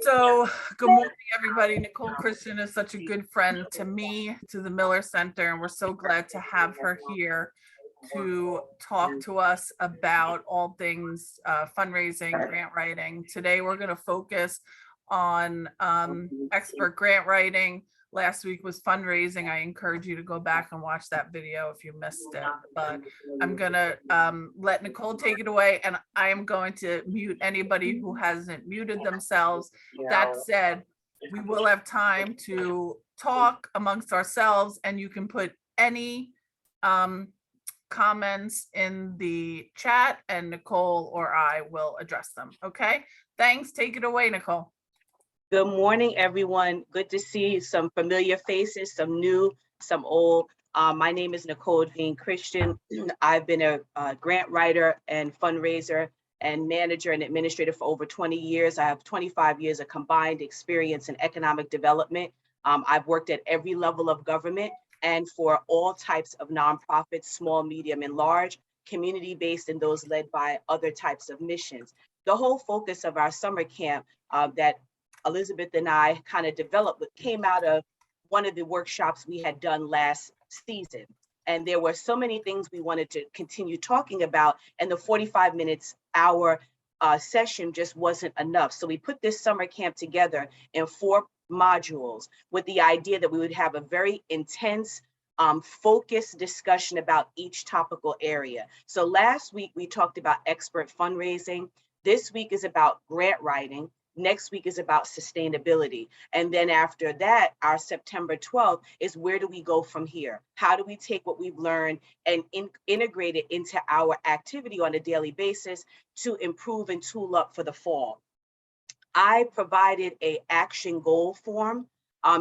So, good morning, everybody. Nicole Christian is such a good friend to me, to the Miller Center, and we're so glad to have her here to talk to us about all things fundraising, grant writing. Today, we're going to focus on expert grant writing. Last week was fundraising. I encourage you to go back and watch that video if you missed it. But I'm going to let Nicole take it away, and I am going to mute anybody who hasn't muted themselves. That said, we will have time to talk amongst ourselves, and you can put any comments in the chat, and Nicole or I will address them. Okay, thanks. Take it away, Nicole. Good morning, everyone. Good to see some familiar faces, some new, some old. My name is Nicole Jean Christian. I've been a grant writer and fundraiser and manager and administrator for over 20 years. I have 25 years of combined experience in economic development. I've worked at every level of government and for all types of nonprofits, small, medium, and large, community-based, and those led by other types of missions. The whole focus of our summer camp that Elizabeth and I kind of developed came out of one of the workshops we had done last season. And there were so many things we wanted to continue talking about, and the 45 minutes, hour session just wasn't enough. So we put this summer camp together in 4 modules with the idea that we would have a very intense, focused discussion about each topical area. So last week we talked about expert fundraising. This week is about grant writing. Next week is about sustainability. And then after that, our September 12th is where do we go from here? How do we take what we've learned and integrate it into our activity on a daily basis to improve and tool up for the fall? I provided an action goal form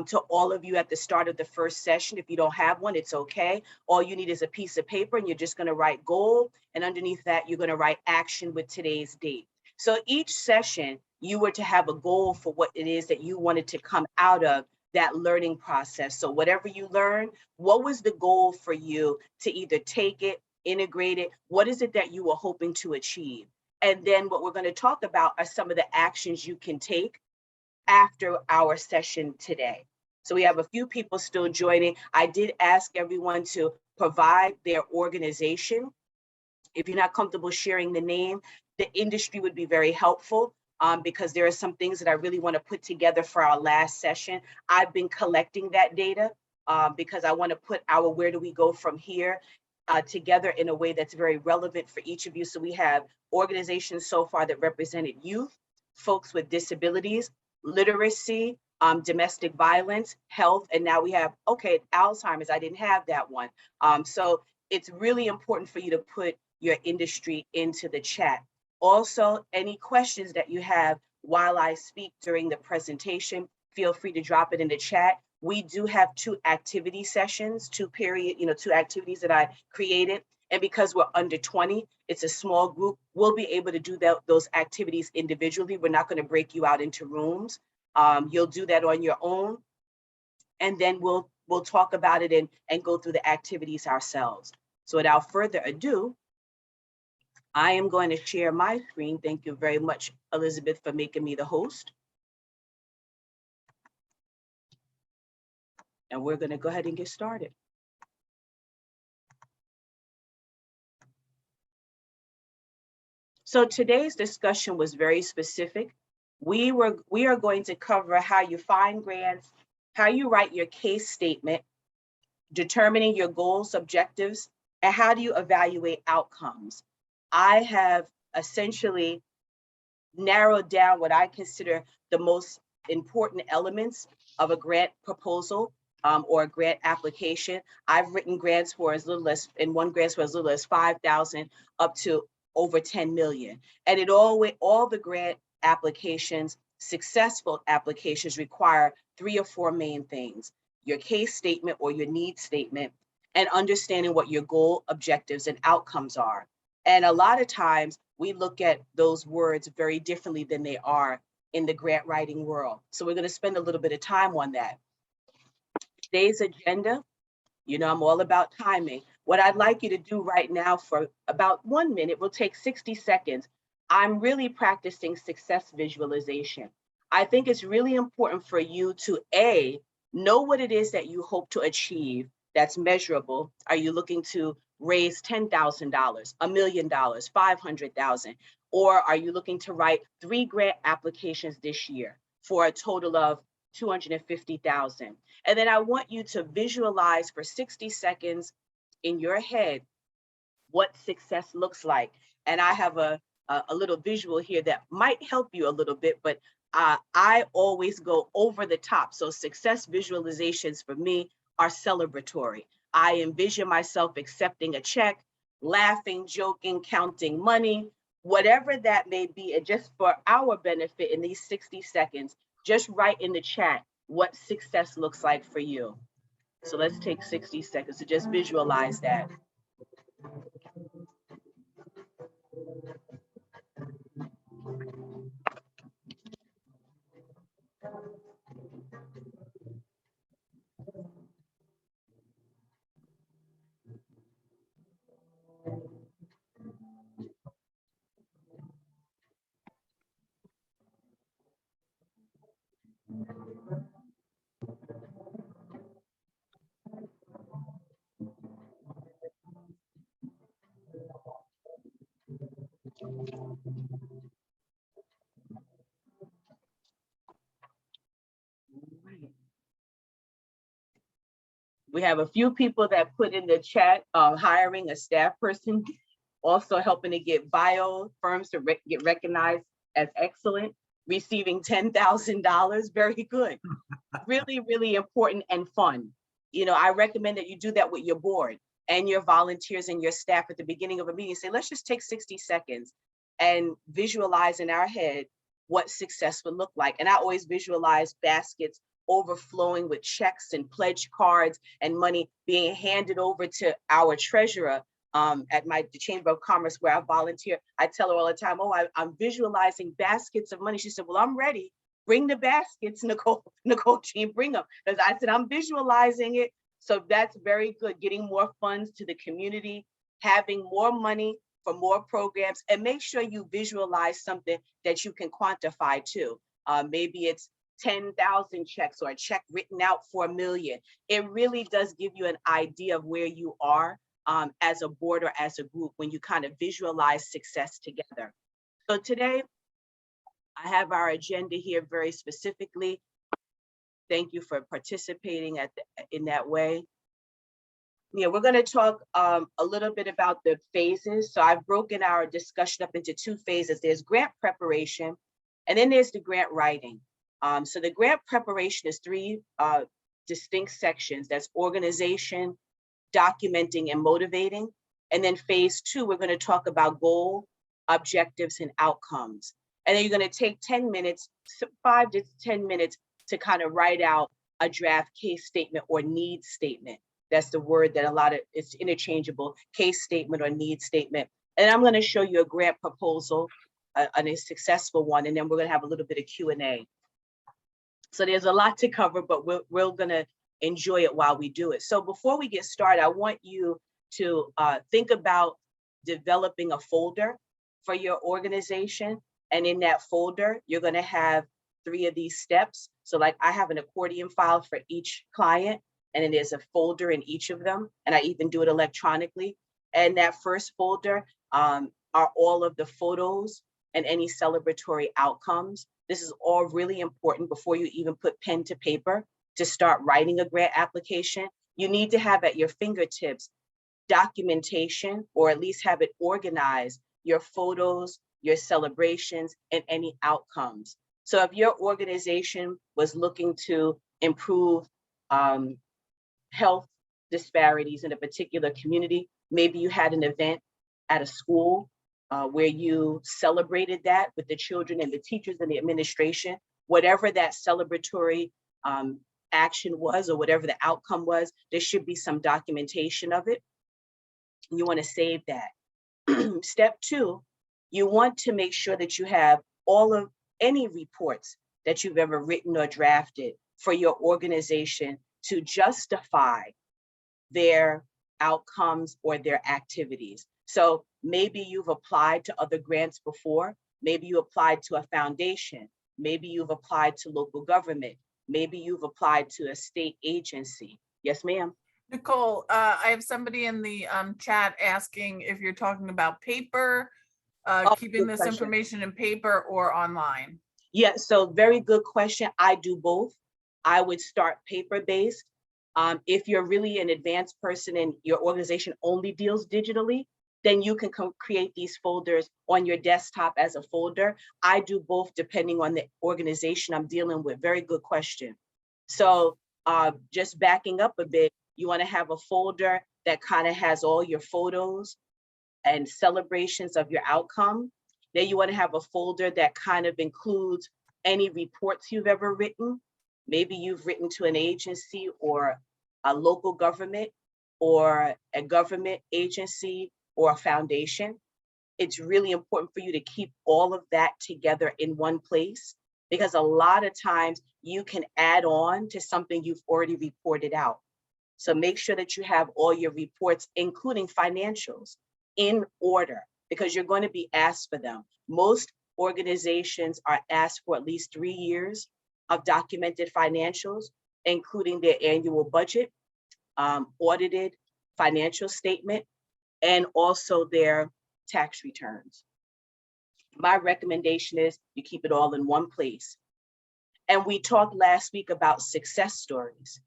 to all of you at the start of the first session. If you don't have one, it's okay. All you need is a piece of paper, and you're just going to write goal. And underneath that, you're going to write action with today's date. So each session, you were to have a goal for what it is that you wanted to come out of that learning process. So whatever you learned, what was the goal for you to either take it, integrate it? What is it that you were hoping to achieve? And then what we're going to talk about are some of the actions you can take after our session today. So we have a few people still joining. I did ask everyone to provide their organization. If you're not comfortable sharing the name, the industry would be very helpful because there are some things that I really want to put together for our last session. I've been collecting that data because I want to put our where do we go from here together in a way that's very relevant for each of you. So we have organizations so far that represented youth, folks with disabilities, literacy, domestic violence, health, and now we have, okay, Alzheimer's. I didn't have that one. So it's really important for you to put your industry into the chat. Also, any questions that you have while I speak during the presentation, feel free to drop it in the chat. We do have 2 activity sessions, 2 activities that I created. And because we're under 20, it's a small group, we'll be able to do those activities individually. We're not going to break you out into rooms. You'll do that on your own. And then we'll talk about it and go through the activities ourselves. So without further ado, I am going to share my screen. Thank you very much, Elizabeth, for making me the host. And we're going to go ahead and get started. So today's discussion was very specific. We are going to cover how you find grants, how you write your case statement, determining your goals, objectives, and how do you evaluate outcomes. I have essentially narrowed down what I consider the most important elements of a grant proposal or a grant application. I've written grants for as little as, in one grant for as little as 5,000 up to over 10 million. And all the grant applications, successful applications, require 3 or 4 main things: your case statement or your need statement, and understanding what your goal, objectives, and outcomes are. And a lot of times we look at those words very differently than they are in the grant writing world. So we're going to spend a little bit of time on that. Today's agenda, you know, I'm all about timing. What I'd like you to do right now for about 1 minute, we'll take 60 seconds. I'm really practicing success visualization. I think it's really important for you to know what it is that you hope to achieve that's measurable. Are you looking to raise $10,000, $1 million, 500,000? Or are you looking to write 3 grant applications this year for a total of 250,000? And then I want you to visualize for 60 seconds in your head what success looks like. And I have a little visual here that might help you a little bit, but I always go over the top. So success visualizations for me are celebratory. I envision myself accepting a check, laughing, joking, counting money, whatever that may be. And just for our benefit in these 60 seconds, just write in the chat what success looks like for you. So let's take 60 seconds to just visualize that. We have a few people that put in the chat, hiring a staff person, also helping to get bio firms to get recognized as excellent, receiving $10,000, very good. Really, really important and fun. You know, I recommend that you do that with your board and your volunteers and your staff at the beginning of a meeting. Say, let's just take 60 seconds and visualize in our head what success would look like. And I always visualize baskets overflowing with checks and pledge cards and money being handed over to our treasurer at the Chamber of Commerce where I volunteer. I tell her all the time, oh, I'm visualizing baskets of money. She said, well, I'm ready. Bring the baskets, Nicole Jean, bring them. Because I said, I'm visualizing it. So that's very good. Getting more funds to the community, having more money for more programs, and make sure you visualize something that you can quantify too. Maybe it's 10,000 checks or a check written out for $1 million. It really does give you an idea of where you are as a board or as a group when you kind of visualize success together. So today, I have our agenda here very specifically. Thank you for participating in that way. Yeah, we're going to talk a little bit about the phases. So I've broken our discussion up into 2 phases. There's grant preparation, and then there's the grant writing. So the grant preparation is 3 distinct sections. That's organization, documenting, and motivating. And then phase 2, we're going to talk about goal, objectives, and outcomes. And then you're going to take 10 minutes, 5 to 10 minutes to kind of write out a draft case statement or need statement. That's the word that it's interchangeable, case statement or need statement. And I'm going to show you a grant proposal, a successful one, and then we're going to have a little bit of Q&A. So there's a lot to cover, but we're going to enjoy it while we do it. So before we get started, I want you to think about developing a folder for your organization. And in that folder, you're going to have 3 of these steps. So like I have an accordion file for each client, and then there's a folder in each of them. And I even do it electronically. And that first folder are all of the photos and any celebratory outcomes. This is all really important before you even put pen to paper to start writing a grant application. You need to have at your fingertips documentation, or at least have it organized, your photos, your celebrations, and any outcomes. So if your organization was looking to improve health disparities in a particular community, maybe you had an event at a school where you celebrated that with the children and the teachers and the administration, whatever that celebratory action was or whatever the outcome was, there should be some documentation of it. You want to save that. Step 2, you want to make sure that you have all of any reports that you've ever written or drafted for your organization to justify their outcomes or their activities. So Maybe you've applied to other grants before. Maybe you applied to a foundation. Maybe you've applied to local government. Maybe you've applied to a state agency. Yes, ma'am. Nicole, I have somebody in the chat asking if you're talking about paper, Oh, keeping good this question. information in paper or online. Yeah, so very good question. I do both. I would start paper-based. If you're really an advanced person and your organization only deals digitally, then you can create these folders on your desktop as a folder. I do both depending on the organization I'm dealing with. Very good question. So just backing up a bit, you want to have a folder that kind of has all your photos and celebrations of your outcome. Then you want to have a folder that kind of includes any reports you've ever written. Maybe you've written to an agency or a local government or a government agency or a foundation. It's really important for you to keep all of that together in one place, because a lot of times you can add on to something you've already reported out. So make sure that you have all your reports, including financials, in order, because you're going to be asked for them. Most organizations are asked for at least 3 years of documented financials, including their annual budget, audited financial statement, and also their tax returns. My recommendation is you keep it all in one place. And we talked last week about success stories.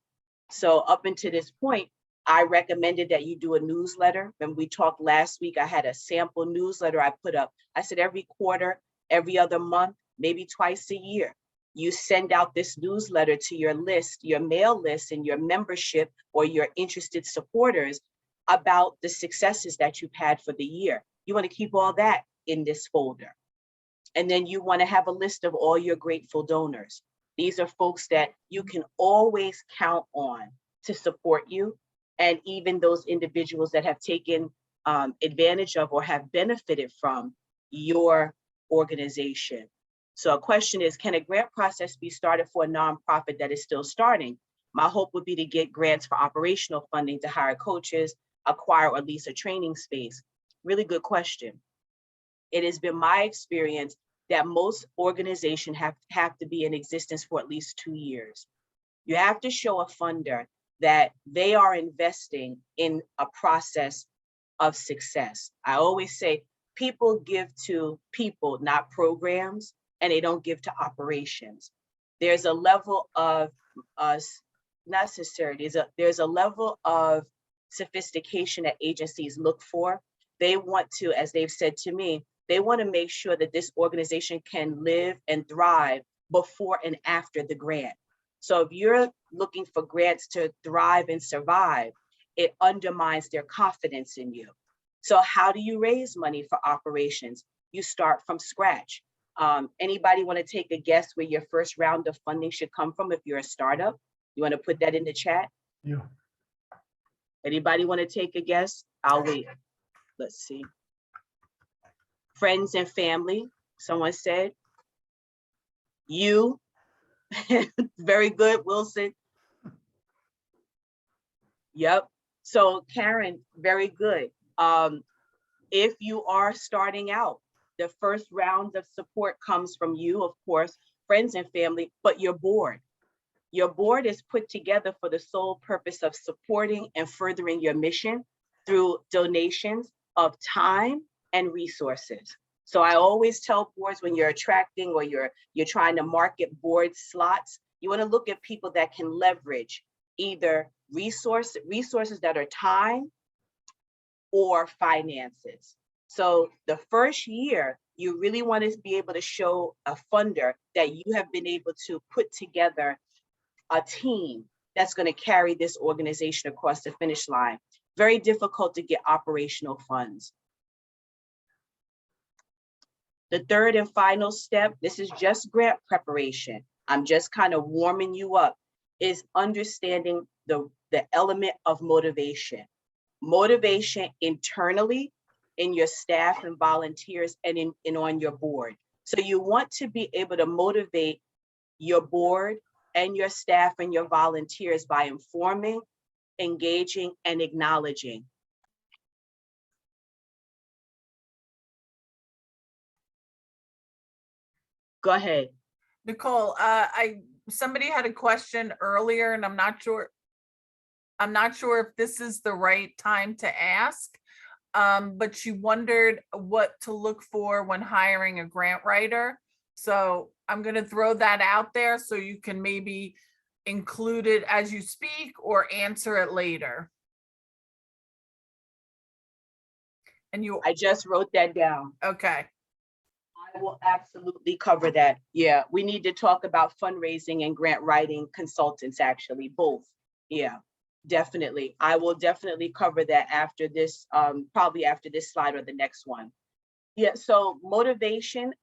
So up until this point, I recommended that you do a newsletter. When we talked last week, I had a sample newsletter I put up. I said every quarter, every other month, maybe twice a year, you send out this newsletter to your list, your mail list and your membership or your interested supporters about the successes that you've had for the year. You want to keep all that in this folder. And then you want to have a list of all your grateful donors. These are folks that you can always count on to support you, and even those individuals that have taken advantage of or have benefited from your organization. So a question is, can a grant process be started for a nonprofit that is still starting? My hope would be to get grants for operational funding to hire coaches, acquire or lease a training space. Really good question. It has been my experience that most organizations have to be in existence for at least 2 years. You have to show a funder that they are investing in a process of success. I always say people give to people, not programs, and they don't give to operations. There's a level of there's a level of sophistication that agencies look for. They want to, as they've said to me, they want to make sure that this organization can live and thrive before and after the grant. So if you're looking for grants to thrive and survive, it undermines their confidence in you. So how do you raise money for operations? You start from scratch. Anybody want to take a guess where your first round of funding should come from if you're a startup? You want to put that in the chat? Yeah. Anybody want to take a guess? I'll wait. Let's see. Friends and family, someone said. You, very good, Wilson. Yep. So Karen, very good. If you are starting out, the first round of support comes from you, of course, friends and family, but your board. Your board is put together for the sole purpose of supporting and furthering your mission through donations of time and resources. So I always tell boards when you're attracting or you're trying to market board slots, you want to look at people that can leverage either resources that are time or finances. So the first year, you really want to be able to show a funder that you have been able to put together a team that's going to carry this organization across the finish line. Very difficult to get operational funds. The third and final step, this is just grant preparation. I'm just kind of warming you up, is understanding the element of motivation. Motivation internally in your staff and volunteers and on your board. So you want to be able to motivate your board and your staff and your volunteers by informing, engaging, and acknowledging. Go ahead. Nicole, somebody had a question earlier and I'm not sure if this is the right time to ask. But she wondered what to look for when hiring a grant writer. So I'm going to throw that out there so you can maybe include it as you speak or answer it later. And I just wrote that down. Okay. I will absolutely cover that. Yeah, we need to talk about fundraising and grant writing consultants, actually, both. Yeah, definitely. I will definitely cover that after this, probably after this slide or the next one. Yeah, so motivation,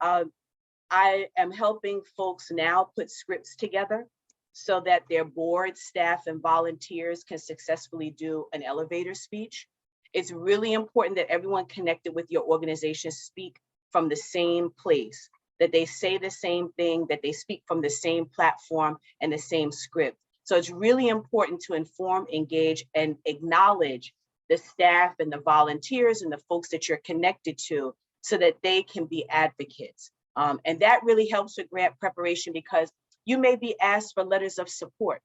I am helping folks now put scripts together so that their board, staff, and volunteers can successfully do an elevator speech. It's really important that everyone connected with your organization speak from the same place, that they say the same thing, that they speak from the same platform and the same script. So it's really important to inform, engage, and acknowledge the staff and the volunteers and the folks that you're connected to so that they can be advocates. And that really helps with grant preparation because you may be asked for letters of support.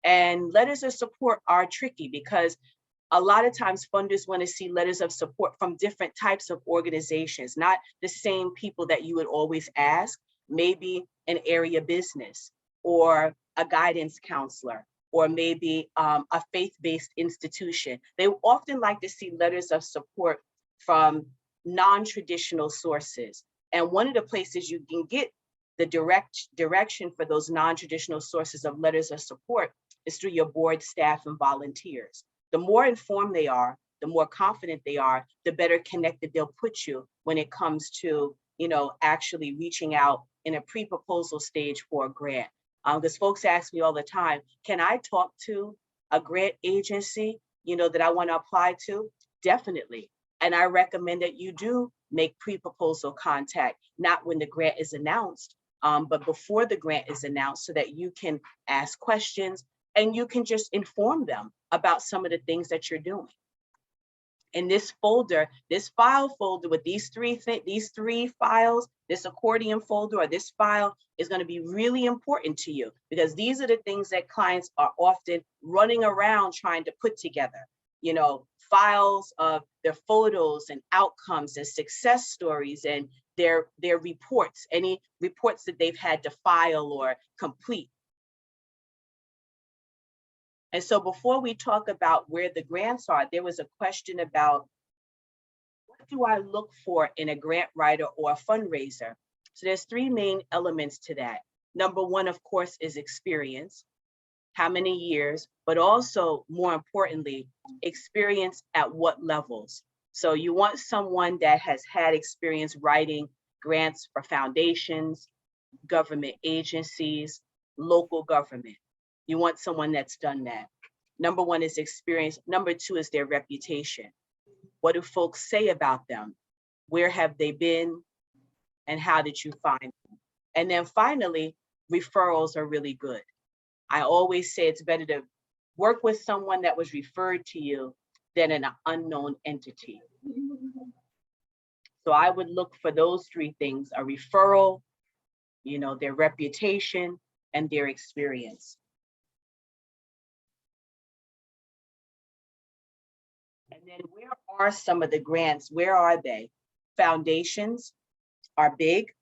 And letters of support are tricky because a lot of times funders want to see letters of support from different types of organizations, not the same people that you would always ask, maybe an area business or a guidance counselor, or maybe a faith-based institution. They often like to see letters of support from non-traditional sources. And one of the places you can get the direction for those non-traditional sources of letters of support is through your board, staff, and volunteers. The more informed they are, the more confident they are, the better connected they'll put you when it comes to, actually reaching out in a pre-proposal stage for a grant. Because folks ask me all the time, can I talk to a grant agency, that I want to apply to? Definitely. And I recommend that you do make pre-proposal contact, not when the grant is announced, but before the grant is announced so that you can ask questions and you can just inform them about some of the things that you're doing. In this folder, this file folder with these three files, this accordion folder or this file is going to be really important to you because these are the things that clients are often running around trying to put together. Files of their photos and outcomes and success stories and their reports, any reports that they've had to file or complete. And so before we talk about where the grants are, there was a question about what do I look for in a grant writer or a fundraiser? So there's three main elements to that. Number one, of course, is experience. How many years, but also more importantly, experience at what levels. So you want someone that has had experience writing grants for foundations, government agencies, local government. You want someone that's done that. Number one is experience. Number two is their reputation. What do folks say about them? Where have they been? And how did you find them? And then finally, referrals are really good. I always say it's better to work with someone that was referred to you than an unknown entity. So I would look for those three things: a referral, their reputation, and their experience. And then where are some of the grants? Where are they? Foundations are big.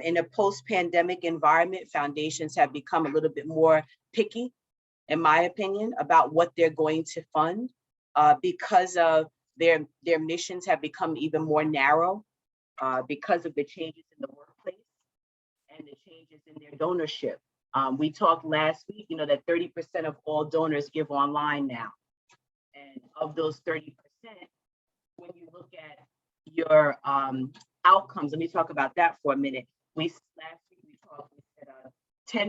In a post-pandemic environment, foundations have become a little bit more picky, in my opinion, about what they're going to fund because of their missions have become even more narrow because of the changes in the workplace and the changes in their donorship. We talked last week, that 30% of all donors give online now. And of those 30%, when you look at your outcomes, let me talk about that for a minute. Last week we said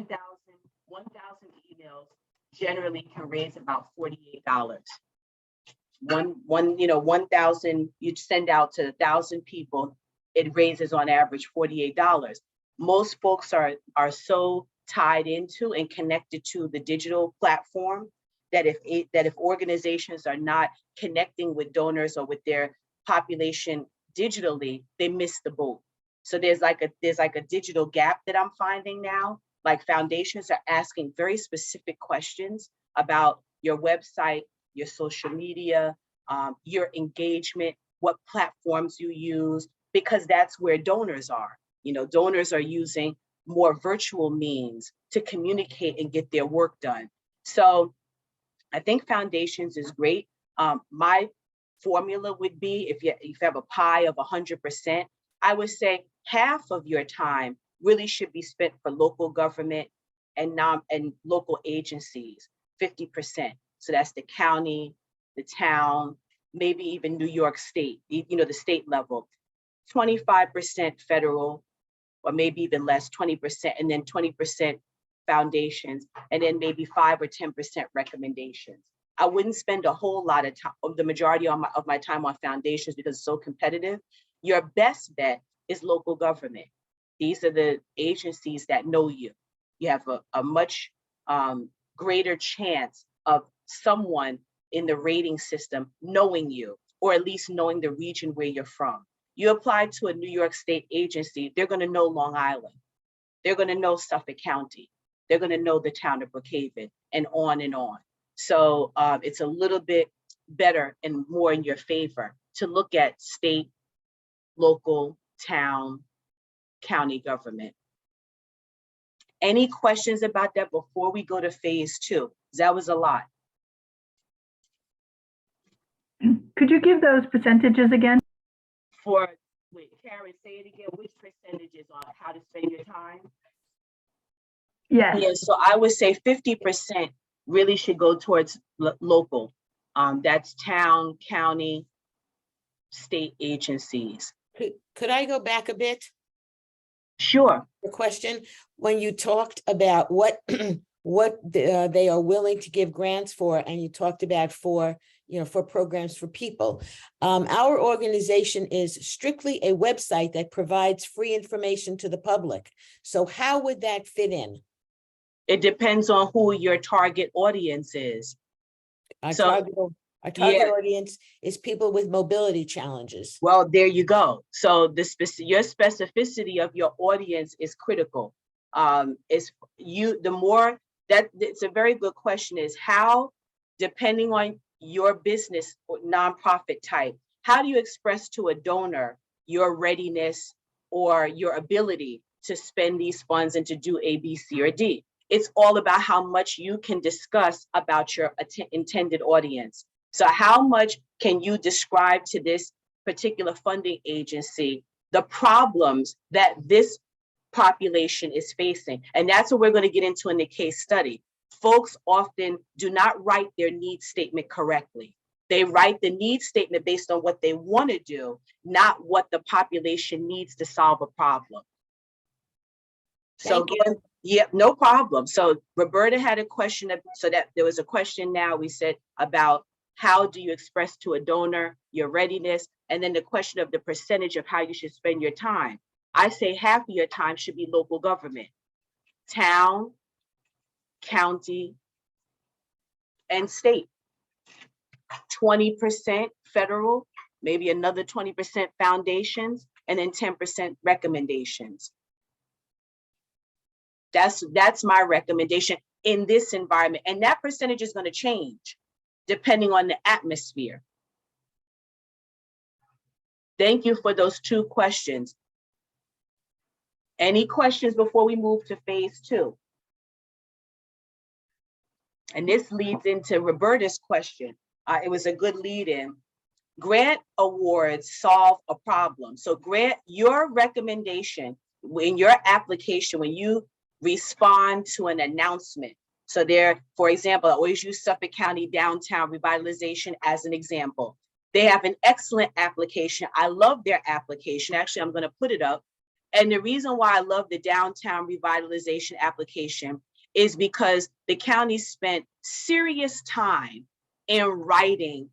1,000 emails generally can raise about $48. 1,000 you send out to 1,000 people, it raises on average $48. Most folks are so tied into and connected to the digital platform that if organizations are not connecting with donors or with their population digitally, they miss the boat. So there's like a digital gap that I'm finding now. Like foundations are asking very specific questions about your website, your social media, your engagement, what platforms you use, because that's where donors are. You know, donors are using more virtual means to communicate and get their work done. So I think foundations is great. My formula would be, if you have a pie of 100%, I would say half of your time really should be spent for local government and local agencies, 50%. So that's the county, the town, maybe even New York State, you know, the state level. 25% federal, or maybe even less, 20%, and then 20% foundations, and then maybe 5 or 10% recommendations. I wouldn't spend a whole lot of time, the majority of my time on foundations because it's so competitive. Your best bet is local government. These are the agencies that know you. You have a much greater chance of someone in the rating system knowing you, or at least knowing the region where you're from. You apply to a New York State agency, they're going to know Long Island. They're going to know Suffolk County. They're going to know the town of Brookhaven, and on and on. So it's a little bit better and more in your favor to look at state, local, town, county government. Any questions about that before we go to phase 2? That was a lot. Could you give those percentages again? Wait, Karen, say it again. Which percentages on how to spend your time? Yes. Yeah, so I would say 50% really should go towards local. That's town, county, state agencies. Could I go back a bit? Sure. The question, when you talked about what they are willing to give grants for, and you talked about for programs for people. Our organization is strictly a website that provides free information to the public. So how would that fit in? It depends on who your target audience is. Our target audience is people with mobility challenges. Well, there you go. So your specificity of your audience is critical. It's a very good question, is how, depending on your business or nonprofit type, how do you express to a donor your readiness or your ability to spend these funds and to do A, B, C, or D? It's all about how much you can discuss about your intended audience. So how much can you describe to this particular funding agency the problems that this population is facing? And that's what we're going to get into in the case study. Folks often do not write their needs statement correctly. They write the needs statement based on what they want to do, not what the population needs to solve a problem. So again, yeah, no problem. So Roberta had a question, so that there was a question now we said about how do you express to a donor your readiness, and then the question of the percentage of how you should spend your time. I say half of your time should be local government, town, county, and state. 20% federal, maybe another 20% foundations, and then 10% recommendations. That's my recommendation in this environment. And that percentage is going to change depending on the atmosphere. Thank you for those 2 questions. Any questions before we move to phase 2? And this leads into Roberta's question. It was a good lead in. Grant awards solve a problem. So your recommendation in your application, when you respond to an announcement. So there, for example, I always use Suffolk County Downtown Revitalization as an example. They have an excellent application. I love their application. Actually, I'm going to put it up. And the reason why I love the Downtown Revitalization application is because the county spent serious time in writing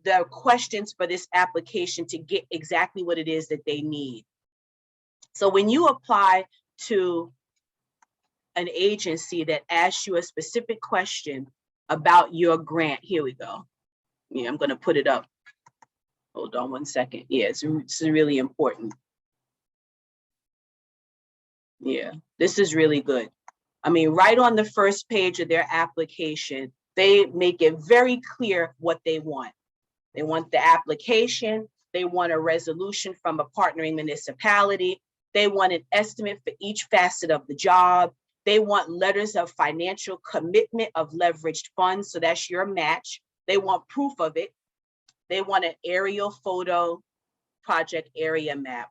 the questions for this application to get exactly what it is that they need. So when you apply to an agency that asks you a specific question about your grant, here we go. Yeah, I'm going to put it up. Hold on one second. Yeah, it's really important. Yeah, this is really good. I mean, right on the first page of their application, they make it very clear what they want. They want the application, they want a resolution from a partnering municipality, they want an estimate for each facet of the job, they want letters of financial commitment of leveraged funds, so that's your match. They want proof of it. They want an aerial photo, project area map.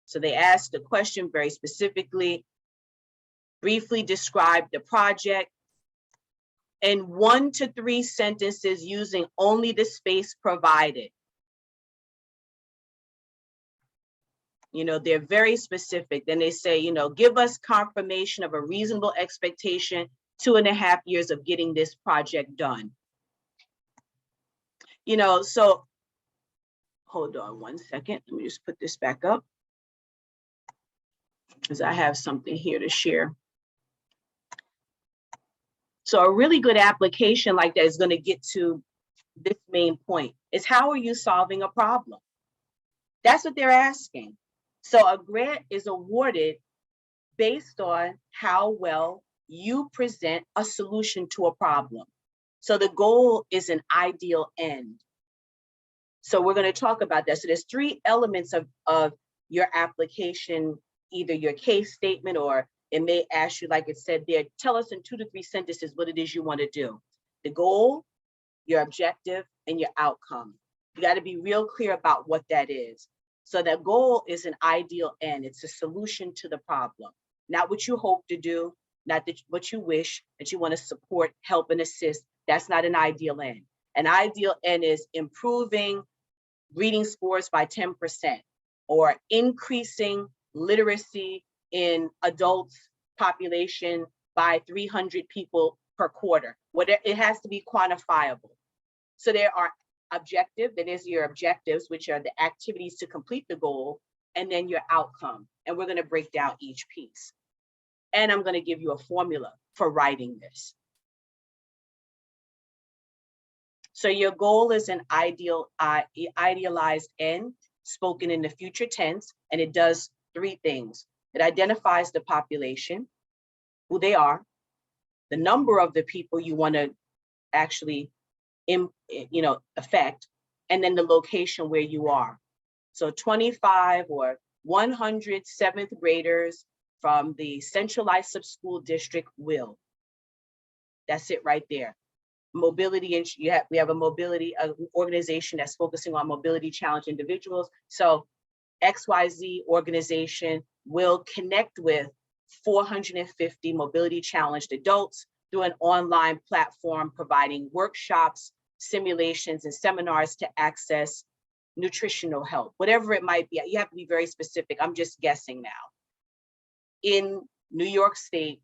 So they asked the question very specifically, briefly describe the project in 1 to 3 sentences using only the space provided. You know, they're very specific. Then they say, you know, give us confirmation of a reasonable expectation, 2.5 years of getting this project done. You know, so hold on one second. Let me just put this back up because I have something here to share. So a really good application like that is going to get to this main point, is how are you solving a problem? That's what they're asking. So a grant is awarded based on how well you present a solution to a problem. So the goal is an ideal end. So we're going to talk about that. So there's 3 elements of your application, either your case statement, or it may ask you, like it said there, tell us in 2 to 3 sentences what it is you want to do. The goal, your objective, and your outcome. You got to be real clear about what that is. So that goal is an ideal end. It's a solution to the problem. Not what you hope to do, not that what you wish, that you want to support, help, and assist. That's not an ideal end. An ideal end is improving reading scores by 10%, or increasing literacy in adults population by 300 people per quarter. Whatever, it has to be quantifiable. So there are objective, that is your objectives, which are the activities to complete the goal, and then your outcome. And we're going to break down each piece. And I'm going to give you a formula for writing this. So your goal is an idealized end, spoken in the future tense, and it does 3 things. It identifies the population, who they are, the number of the people you want to actually affect, and then the location where you are. So 25 or 100 7th graders from the centralized sub-school district will. That's it right there. Mobility, and we have a mobility organization that's focusing on mobility challenged individuals. So XYZ organization will connect with 450 mobility challenged adults through an online platform, providing workshops, simulations, and seminars to access nutritional help, whatever it might be. You have to be very specific. I'm just guessing now. In New York State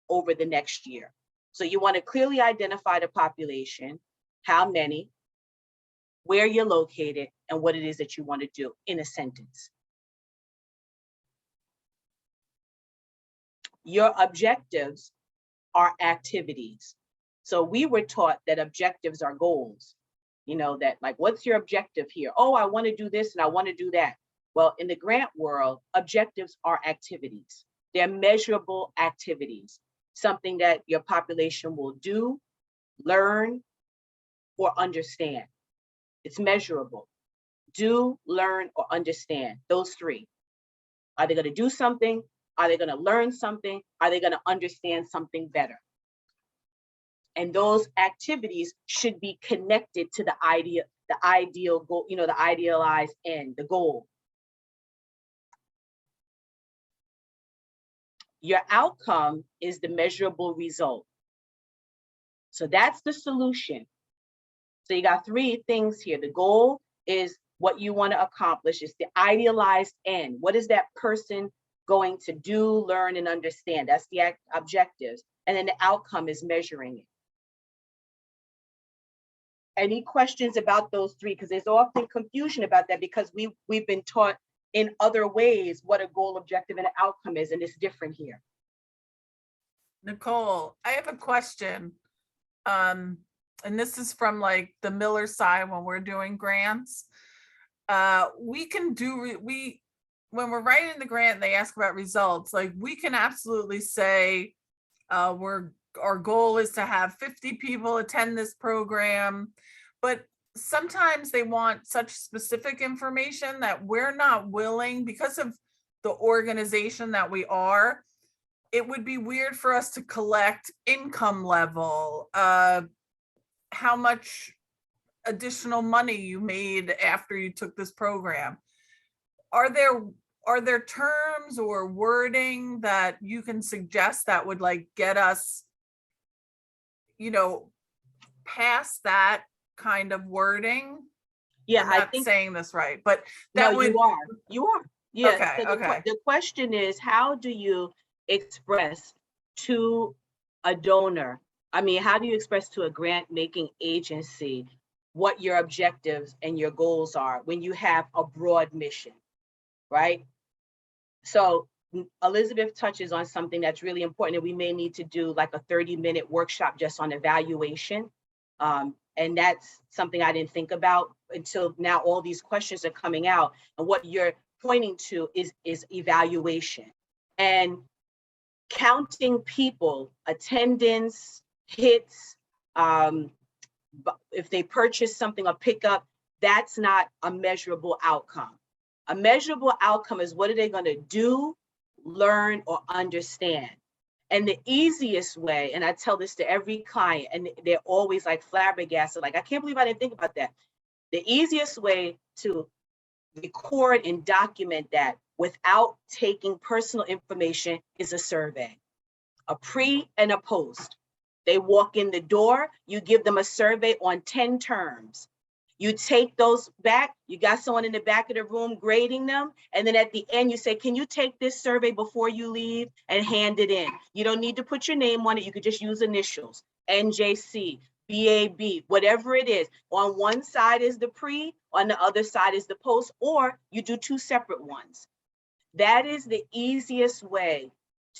over the next year. So you want to clearly identify the population, how many, where you're located, and what it is that you want to do in a sentence. Your objectives are activities. So we were taught that objectives are goals. You know, that like, what's your objective here? Oh, I want to do this and I want to do that. Well, in the grant world, objectives are activities. They're measurable activities, something that your population will do, learn, or understand. It's measurable. Do, learn, or understand. Those 3. Are they going to do something? Are they going to learn something? Are they going to understand something better? And those activities should be connected to the ideal goal, the idealized end, the goal. Your outcome is the measurable result. So that's the solution. So you got 3 things here. The goal is what you want to accomplish. It's the idealized end. What is that person going to do, learn, and understand? That's the objectives. And then the outcome is measuring it. Any questions about those 3? Because there's often confusion about that, because we've been taught in other ways what a goal, objective, and an outcome is, and it's different here. Nicole, I have a question. And this is from like the Miller side when we're doing grants. We when we're writing the grant, and they ask about results, like we can absolutely say, our goal is to have 50 people attend this program, but sometimes they want such specific information that we're not willing, because of the organization that we are, it would be weird for us to collect income level, how much additional money you made after you took this program. Are there terms or wording that you can suggest that would like get us, past that kind of wording? Yeah, I'm I not think, saying this right, but no, that would, you are. Yeah, Okay, so okay. the question is, how do you express to a donor? I mean, how do you express to a grant making agency what your objectives and your goals are when you have a broad mission, right? So Elizabeth touches on something that's really important, that we may need to do like a 30-minute workshop just on evaluation. And that's something I didn't think about until now. All these questions are coming out, and what you're pointing to is evaluation and counting people, attendance, hits, if they purchase something or pick up. That's not a measurable outcome. A measurable outcome is, what are they going to do, learn, or understand? And the easiest way, and I tell this to every client, and they're always like flabbergasted, like, I can't believe I didn't think about that. The easiest way to record and document that without taking personal information is a survey, a pre and a post. They walk in the door, you give them a survey on 10 terms. You take those back, you got someone in the back of the room grading them, and then at the end you say, can you take this survey before you leave and hand it in? You don't need to put your name on it, you could just use initials, NJC, BAB, whatever it is. On one side is the pre, on the other side is the post, or you do two separate ones. That is the easiest way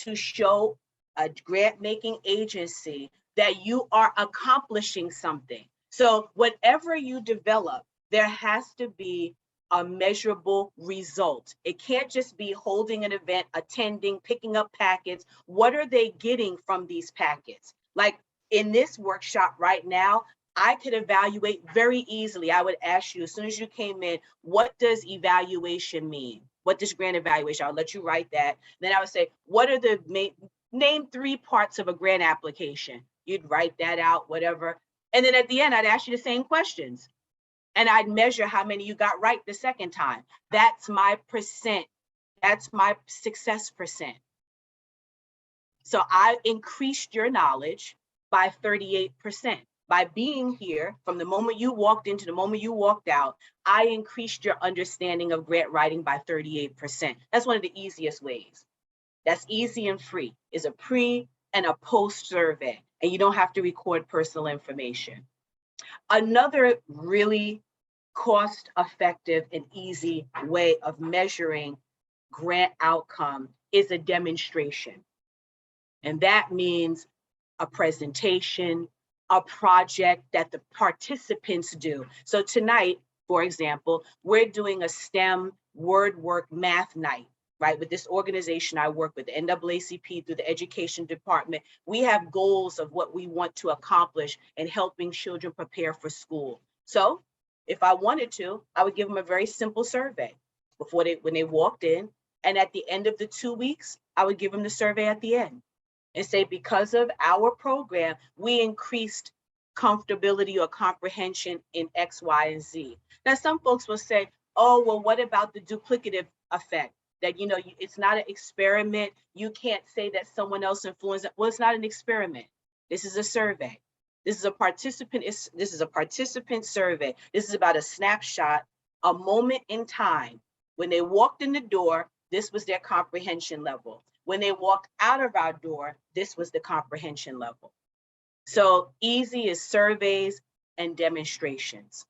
to show a grant making agency that you are accomplishing something. So whatever you develop, there has to be a measurable result. It can't just be holding an event, attending, picking up packets. What are they getting from these packets? Like in this workshop right now, I could evaluate very easily. I would ask you as soon as you came in, what does evaluation mean? What does grant evaluation? I'll let you write that. Then I would say, what are the main, name 3 parts of a grant application? You'd write that out, whatever. And then at the end, I'd ask you the same questions. And I'd measure how many you got right the second time. That's my percent. That's my success percent. So I increased your knowledge by 38%. By being here, from the moment you walked into the moment you walked out, I increased your understanding of grant writing by 38%. That's one of the easiest ways. That's easy and free, is a pre and a post survey, and you don't have to record personal information. Another really cost-effective and easy way of measuring grant outcome is a demonstration. And that means a presentation, a project that the participants do. So tonight, for example, we're doing a STEM word work math night, right? With this organization I work with, the NAACP, through the education department. We have goals of what we want to accomplish in helping children prepare for school. So if I wanted to, I would give them a very simple survey when they walked in. And at the end of the 2 weeks, I would give them the survey at the end and say, because of our program, we increased comfortability or comprehension in X, Y, and Z. Now, some folks will say, oh, well, what about the duplicative effect? That, it's not an experiment. You can't say that someone else influenced it. Well, it's not an experiment. This is a survey. This is a participant survey. This is about a snapshot, a moment in time. When they walked in the door, this was their comprehension level. When they walked out of our door, this was the comprehension level. So easy is surveys and demonstrations.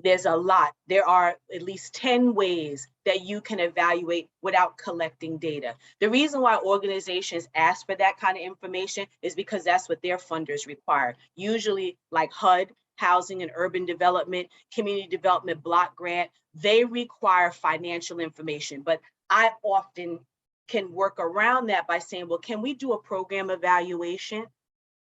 There's a lot. There are at least 10 ways that you can evaluate without collecting data. The reason why organizations ask for that kind of information is because that's what their funders require. Usually, like HUD, housing and urban development, community development block grant, they require financial information. But I often can work around that by saying, well, can we do a program evaluation?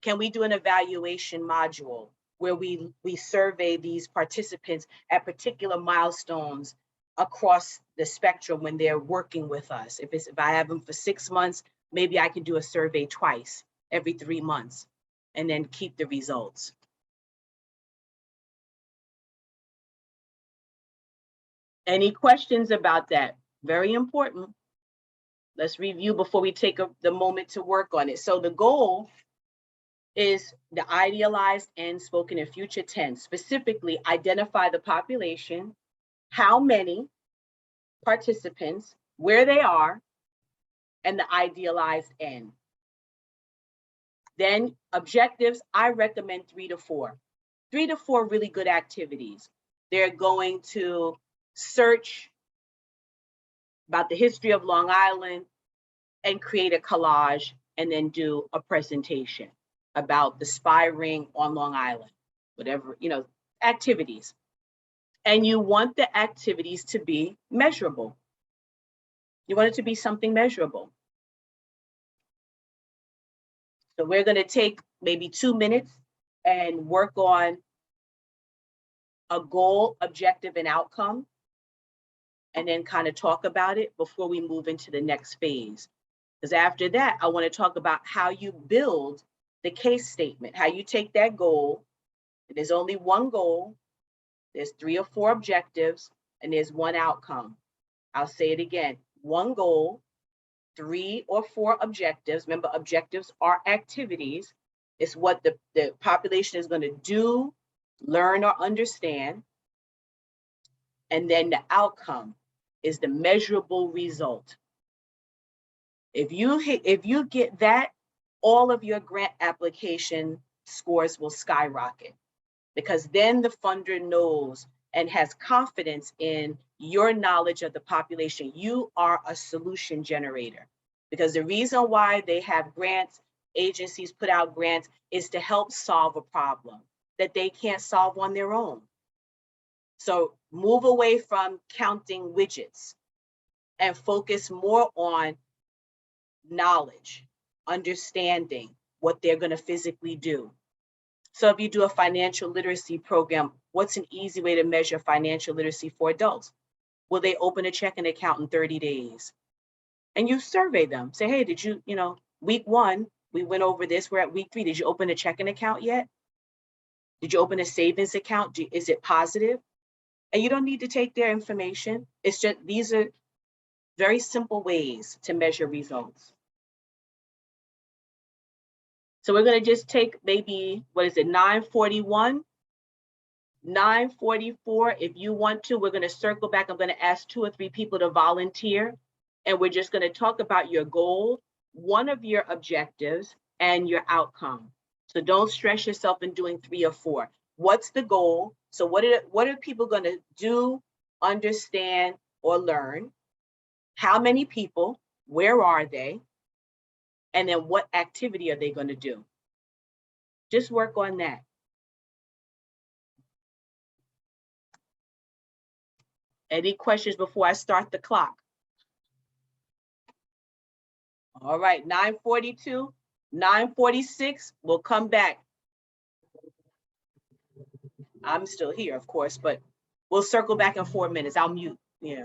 Can we do an evaluation module where we survey these participants at particular milestones across the spectrum when they're working with us? If I have them for 6 months, maybe I can do a survey twice every 3 months and then keep the results. Any questions about that? Very important. Let's review before we take the moment to work on it. So the goal is the idealized end spoken in future tense. Specifically, identify the population, how many participants, where they are, and the idealized end. Then objectives, I recommend 3 to 4. 3 to 4 really good activities. They're going to search about the history of Long Island and create a collage and then do a presentation about the spy ring on Long Island, whatever, activities. And you want the activities to be measurable. You want it to be something measurable. So we're going to take maybe 2 minutes and work on a goal, objective, and outcome, and then kind of talk about it before we move into the next phase. Because after that, I want to talk about how you build the case statement, how you take that goal. There's only one goal, there's 3 or 4 objectives, and there's one outcome. I'll say it again, one goal, 3 or 4 objectives. Remember, objectives are activities. It's what the population is going to do, learn, or understand. And then the outcome is the measurable result. If you get that, all of your grant application scores will skyrocket, because then the funder knows and has confidence in your knowledge of the population. You are a solution generator, because the reason why they have grants, agencies put out grants, is to help solve a problem that they can't solve on their own. So move away from counting widgets and focus more on knowledge, understanding what they're going to physically do. So if you do a financial literacy program, what's an easy way to measure financial literacy for adults? Will they open a checking account in 30 days? And you survey them. Say, hey, did you, week 1, we went over this. We're at week 3. Did you open a checking account yet? Did you open a savings account? Is it positive? And you don't need to take their information. It's just, these are very simple ways to measure results. So we're going to just take maybe, 9:41, 9:44. If you want to, we're going to circle back. I'm going to ask 2 or 3 people to volunteer. And we're just going to talk about your goal, one of your objectives, and your outcome. So don't stress yourself in doing 3 or 4. What's the goal? So what are people going to do, understand, or learn? How many people? Where are they? And then what activity are they going to do? Just work on that. Any questions before I start the clock? All right, 9:42, 9:46, we'll come back. I'm still here, of course, but we'll circle back in 4 minutes. I'll mute. Yeah.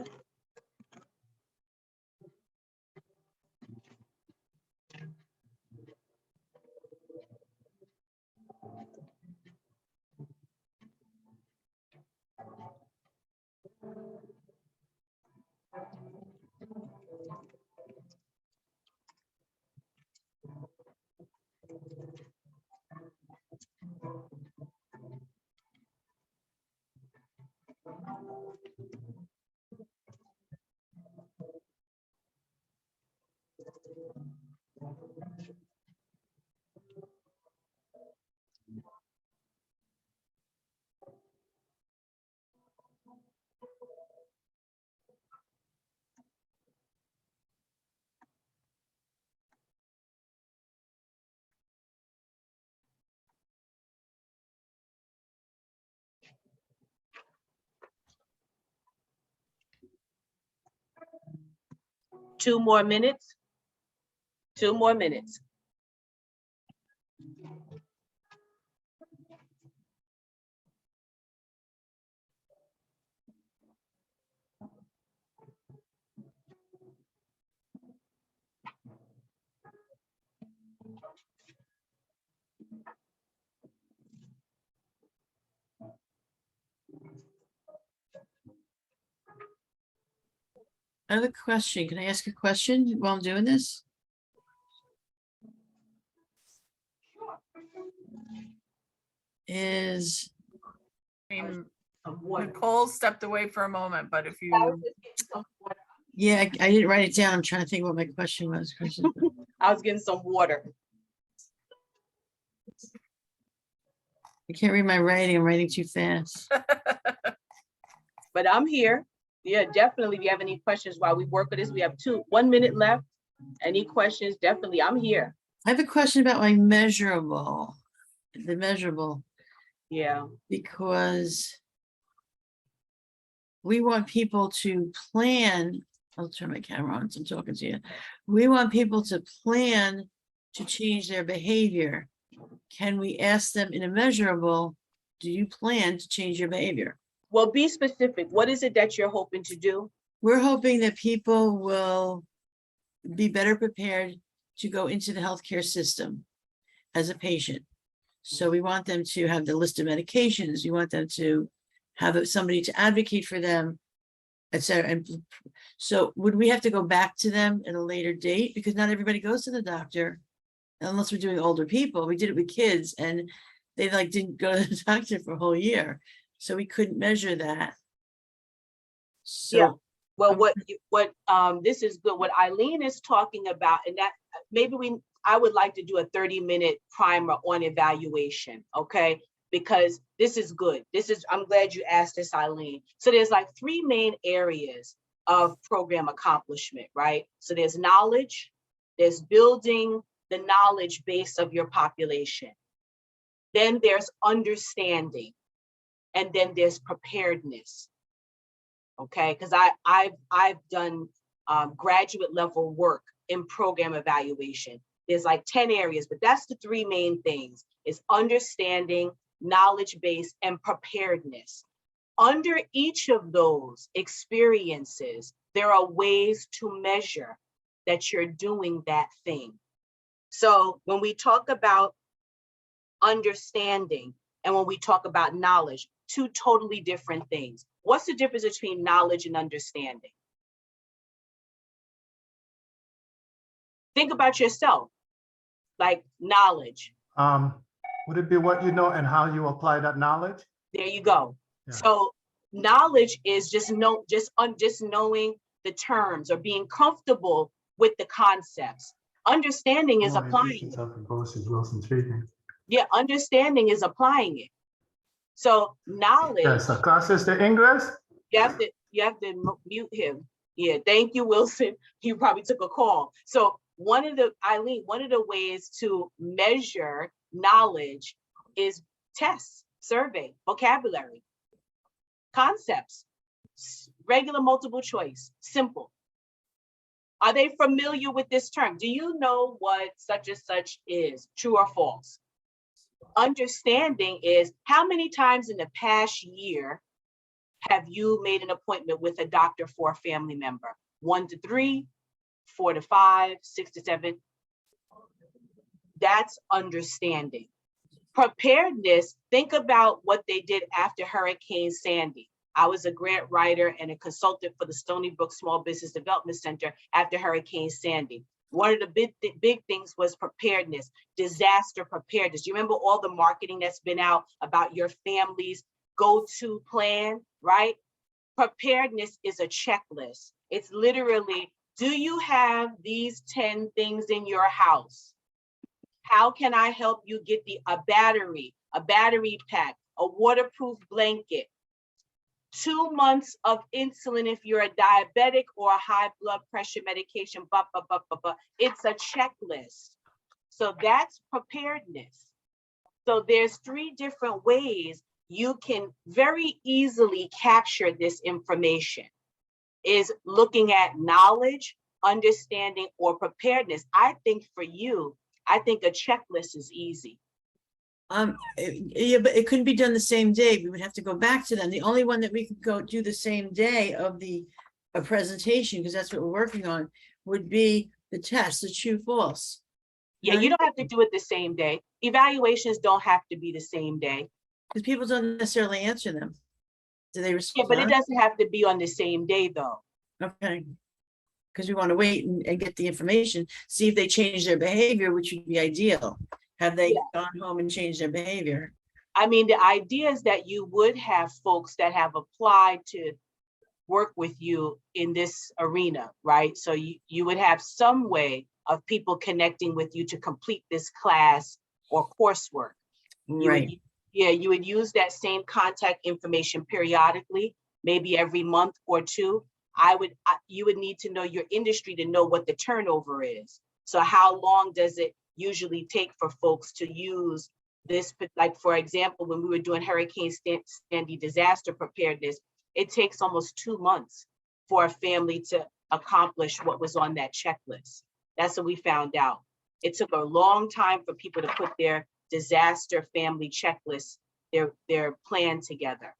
2 more minutes. 2 more minutes. I have a question. Can I ask a question while I'm doing this? Is, I mean, Some water. Nicole stepped away for a moment, but if I was you, just getting some water. yeah, I didn't write it down. I'm trying to think what my question was, Kristen. I was getting some water. I can't read my writing. I'm writing too fast. But I'm here. Yeah, definitely. If you have any questions while we work with this, we have 1 minute left. Any questions? Definitely, I'm here. I have a question about my measurable, the measurable, Yeah, because we want people to plan. I'll turn my camera on, so I'm talking to you. We want people to plan to change their behavior. Can we ask them in a measurable, do you plan to change your behavior? well, be specific. What is it that you're hoping to do? We're hoping that people will be better prepared to go into the healthcare system as a patient. So we want them to have the list of medications. We want them to have somebody to advocate for them, et cetera. And so would we have to go back to them at a later date? Because not everybody goes to the doctor unless we're doing older people. We did it with kids and they like didn't go to the doctor for a whole year. So we couldn't measure that. So Yeah. Well, this is good. What Eileen is talking about, and that I would like to do a 30-minute primer on evaluation, okay? Because this is good. I'm glad you asked this, Eileen. So there's like 3 main areas of program accomplishment, right? So there's knowledge, there's building the knowledge base of your population. Then there's understanding, and then there's preparedness. Okay, because I've done graduate level work in program evaluation. There's like 10 areas, but that's the 3 main things: is understanding, knowledge base, and preparedness. Under each of those experiences, there are ways to measure that you're doing that thing. So when we talk about understanding and when we talk about knowledge, 2 totally different things. What's the difference between knowledge and understanding? Think about yourself, like knowledge. Would it be what you know and how you apply that knowledge? There you go. Yeah. So knowledge is just knowing the terms or being comfortable with the concepts. Understanding is applying it. Yeah, understanding is applying it. So knowledge. Yes, the classes, the English. You have to mute him. Yeah, thank you, Wilson. He probably took a call. So one of the ways to measure knowledge is tests, survey, vocabulary, concepts, regular multiple choice, simple. Are they familiar with this term? Do you know what such and such is, true or false? Understanding is how many times in the past year have you made an appointment with a doctor for a family member? 1 to 3, 4 to 5, 6 to 7. That's understanding. Preparedness, think about what they did after Hurricane Sandy. I was a grant writer and a consultant for the Stony Brook Small Business Development Center after Hurricane Sandy. One of the big things was preparedness, disaster preparedness. You remember all the marketing that's been out about your family's go-to plan, right? Preparedness is a checklist. It's literally, do you have these 10 things in your house? How can I help you get a battery pack, a waterproof blanket, 2 months of insulin if you're a diabetic or a high blood pressure medication, It's a checklist. So that's preparedness. So there's 3 different ways you can very easily capture this information. Is looking at knowledge, understanding or preparedness. I think for you, I think a checklist is easy. Yeah, but it couldn't be done the same day. We would have to go back to them. The only one that we could go do the same day of the presentation, because that's what we're working on, would be the test, the true false. Yeah, you don't have to do it the same day. Evaluations don't have to be the same day. Because people don't necessarily answer them. Do they Yeah, respond? but it doesn't have to be on the same day though. Okay. Because we want to wait and get the information, see if they change their behavior, which would be ideal. Have they gone home and changed their behavior? I mean, the idea is that you would have folks that have applied to work with you in this arena, right? So you would have some way of people connecting with you to complete this class or coursework. Right. You would use that same contact information periodically, maybe every month or two. You would need to know your industry to know what the turnover is. So how long does it usually take for folks to use this? Like, for example, when we were doing Hurricane Sandy disaster preparedness, it takes almost 2 months for a family to accomplish what was on that checklist. That's what we found out. It took a long time for people to put their disaster family checklist, their plan together.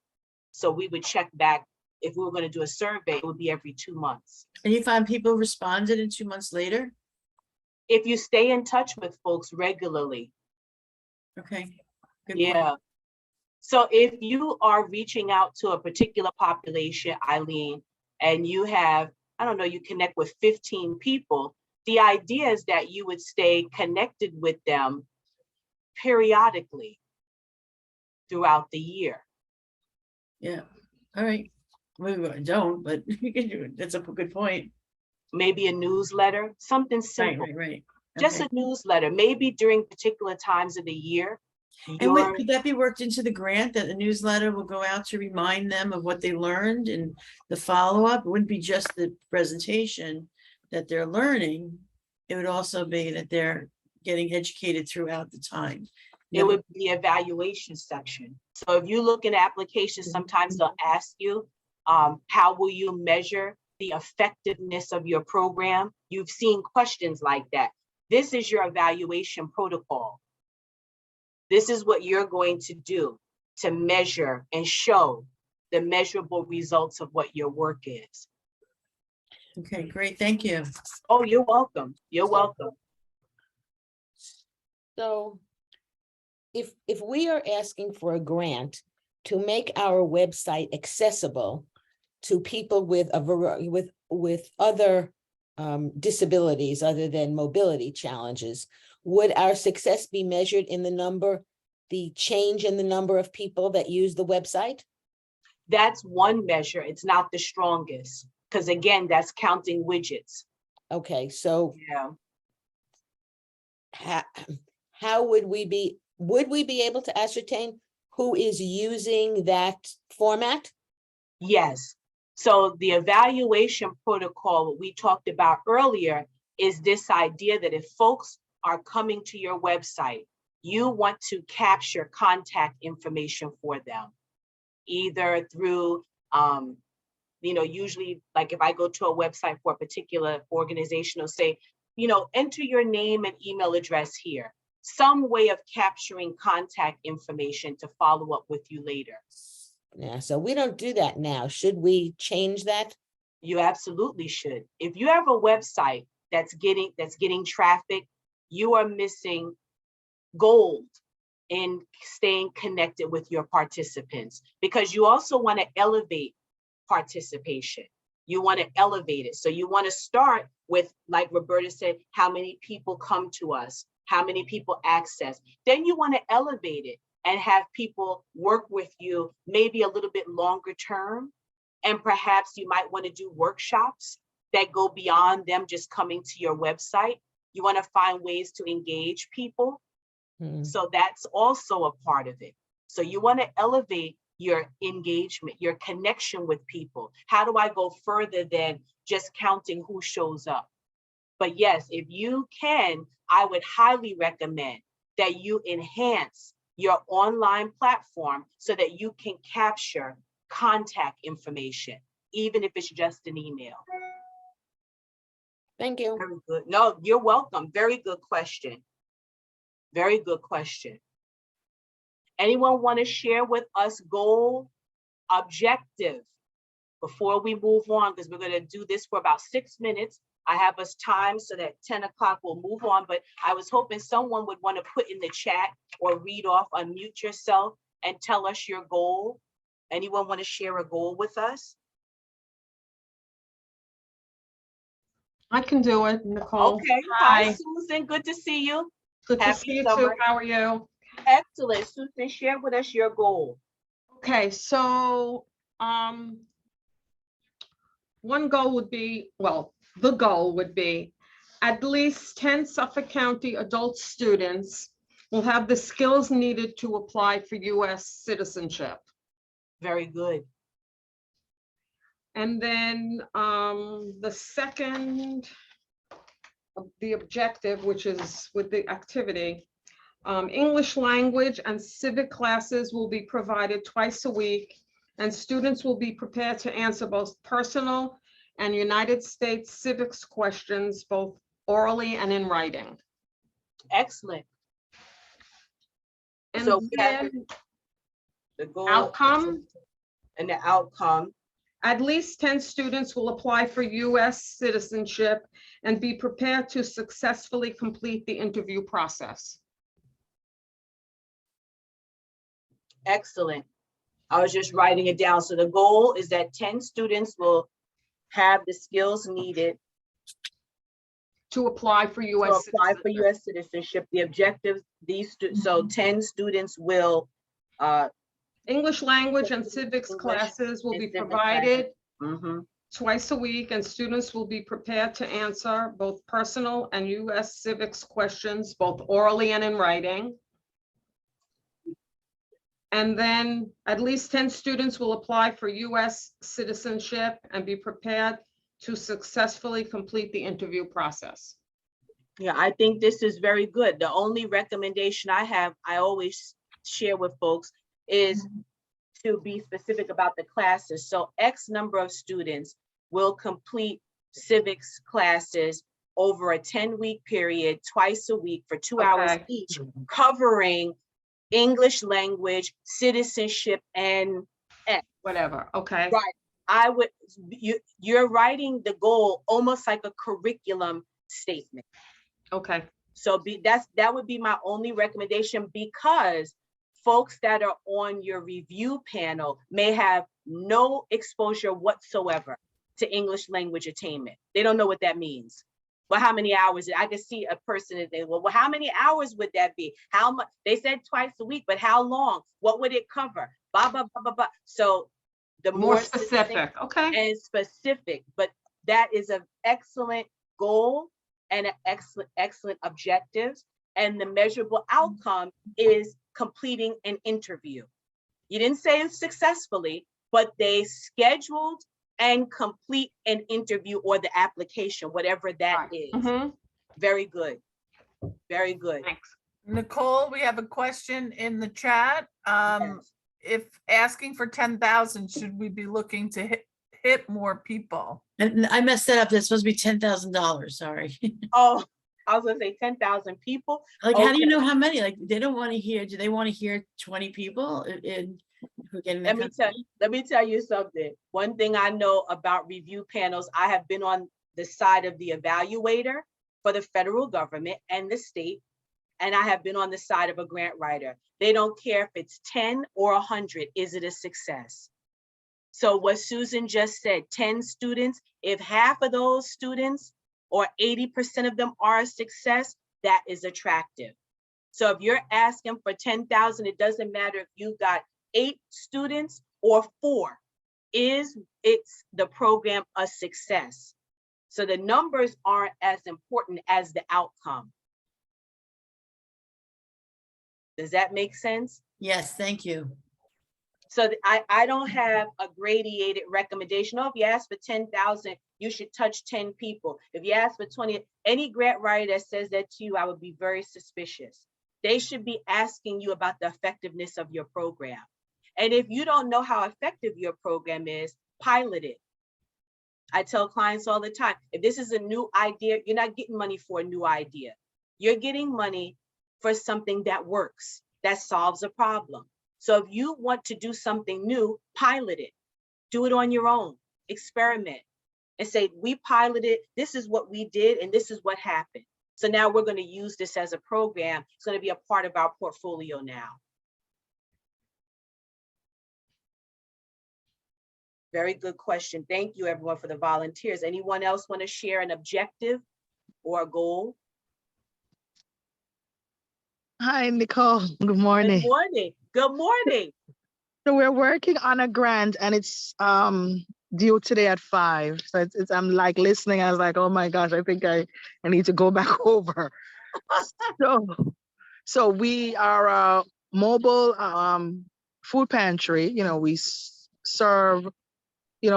So we would check back. If we were going to do a survey, it would be every 2 months. And you find people responded in 2 months later? If you stay in touch with folks regularly. Okay. Good Yeah. point. So if you are reaching out to a particular population, Eileen, and you have, I don't know, you connect with 15 people, the idea is that you would stay connected with them periodically throughout the year. Yeah. All right. We don't, but you can do it. That's a good point. Maybe a newsletter, something simple. Right. Just Okay. a newsletter, maybe during particular times of the year. And could that be worked into the grant, that the newsletter will go out to remind them of what they learned and the follow-up? It wouldn't be just the presentation that they're learning. It would also be that they're getting educated throughout the time. It would be the evaluation section. So if you look in applications, sometimes they'll ask you, how will you measure the effectiveness of your program? You've seen questions like that. This is your evaluation protocol. This is what you're going to do to measure and show the measurable results of what your work is. Okay, great. Thank you. Oh, you're welcome. You're welcome. So if we are asking for a grant to make our website accessible to people with with other disabilities other than mobility challenges, would our success be measured in the change in the number of people that use the website? That's one measure. It's not the strongest, because again, that's counting widgets. Okay, so Yeah. how would we be able to ascertain who is using that format? Yes. So the evaluation protocol, what we talked about earlier, is this idea that if folks are coming to your website, you want to capture contact information for them, either through, usually like if I go to a website for a particular organization, it'll say, enter your name and email address here. Some way of capturing contact information to follow up with you later. Yeah, so we don't do that now. Should we change that? You absolutely should. If you have a website that's getting traffic, you are missing gold in staying connected with your participants, because you also want to elevate participation. You want to elevate it. So you want to start with, like Roberta said, how many people come to us, how many people access. Then you want to elevate it and have people work with you maybe a little bit longer term. And perhaps you might want to do workshops that go beyond them just coming to your website. You want to find ways to engage people. So that's also a part of it. So you want to elevate your engagement, your connection with people. How do I go further than just counting who shows up? But yes, if you can, I would highly recommend that you enhance your online platform so that you can capture contact information, even if it's just an email. Thank you. Very good. No, you're welcome. Very good question. Very good question. Anyone want to share with us goal, objective before we move on? Because we're going to do this for about 6 minutes. I have us time so that 10 o'clock we'll move on, but I was hoping someone would want to put in the chat or read off, unmute yourself and tell us your goal. Anyone want to share a goal with us? I can do it, Nicole. Okay. Hi, Susan. Good to see you. Good to Happy see you summer. too. How are you? Excellent. Susan, share with us your goal. Okay, so one goal would be, well, the goal would be at least 10 Suffolk County adult students will have the skills needed to apply for US citizenship. Very good. And then the second, the objective, which is with the activity, English language and civic classes will be provided twice a week, and students will be prepared to answer both personal and United States civics questions, both orally and in writing. Excellent. And So we have then the goal outcome, and the outcome. at least 10 students will apply for US citizenship and be prepared to successfully complete the interview process. Excellent. I was just writing it down. So the goal is that 10 students will have the skills needed To apply for to US apply for citizenship. US citizenship. The objective, so 10 students will English language and civics English classes will and be civics provided mhm. twice a week, and students will be prepared to answer both personal and US civics questions, both orally and in writing. And then at least 10 students will apply for US citizenship and be prepared to successfully complete the interview process. Yeah, I think this is very good. The only recommendation I have, I always share with folks, is to be specific about the classes. So X number of students will complete civics classes over a 10-week period, twice a week for 2 hours Okay. each, covering English language, citizenship, and Whatever, okay? Right. I would, you're writing the goal almost like a curriculum statement. Okay, So that would be my only recommendation, because folks that are on your review panel may have no exposure whatsoever to English language attainment. They don't know what that means. Well, how many hours? I could see a person that they, well, how many hours would that be? How much? They said twice a week, but how long? What would it cover? Blah, blah, blah, blah, blah. So the more specific, okay? and specific, but that is an excellent goal and an excellent objectives. And the measurable outcome is completing an interview. You didn't say it successfully, but they scheduled and complete an interview or the application, whatever that is. Mhm. Very good. Very good. Thanks. Nicole, we have a question in the chat. Yes. If asking for 10,000, should we be looking to hit more people? And I messed that up. That's supposed to be $10,000, sorry. Oh, I was gonna say 10,000 people. Like, how do you Okay. know how many? Like, they don't want to hear, do they want to hear 20 people in who get in the company? Let me tell you something. One thing I know about review panels, I have been on the side of the evaluator for the federal government and the state, and I have been on the side of a grant writer. They don't care if it's 10 or 100, is it a success? So what Susan just said, 10 students, if half of those students or 80% of them are a success, that is attractive. So if you're asking for 10,000, it doesn't matter if you got 8 students or 4. Is the program a success? So the numbers aren't as important as the outcome. Does that make sense? Yes, thank you. So I don't have a gradated recommendation. Oh, if you ask for 10,000, you should touch 10 people. If you ask for 20, any grant writer that says that to you, I would be very suspicious. They should be asking you about the effectiveness of your program. And if you don't know how effective your program is, pilot it. I tell clients all the time, if this is a new idea, you're not getting money for a new idea. You're getting money for something that works, that solves a problem. So if you want to do something new, pilot it, do it on your own, experiment, and say, we piloted, this is what we did, and this is what happened. So now we're going to use this as a program. It's going to be a part of our portfolio now. Very good question. Thank you, everyone, for the volunteers. Anyone else want to share an objective or a goal? Hi, Nicole. Good Good morning. morning. Good morning. So we're working on a grant and it's due today at 5. So I'm like listening. I was like, oh my gosh, I think I need to go back over. So we are a mobile food pantry. We serve,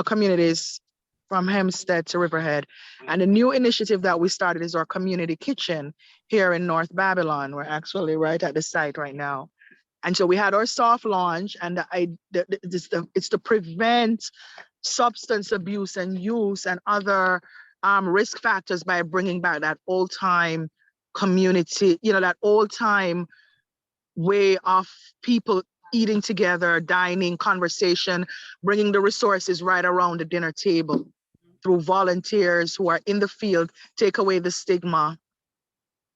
communities from Hempstead to Riverhead. And the new initiative that we started is our community kitchen here in North Babylon. We're actually right at the site right now. And so we had our soft launch, and it's to prevent substance abuse and use and other risk factors by bringing back that old time community, that old time way of people eating together, dining, conversation, bringing the resources right around the dinner table through volunteers who are in the field, take away the stigma.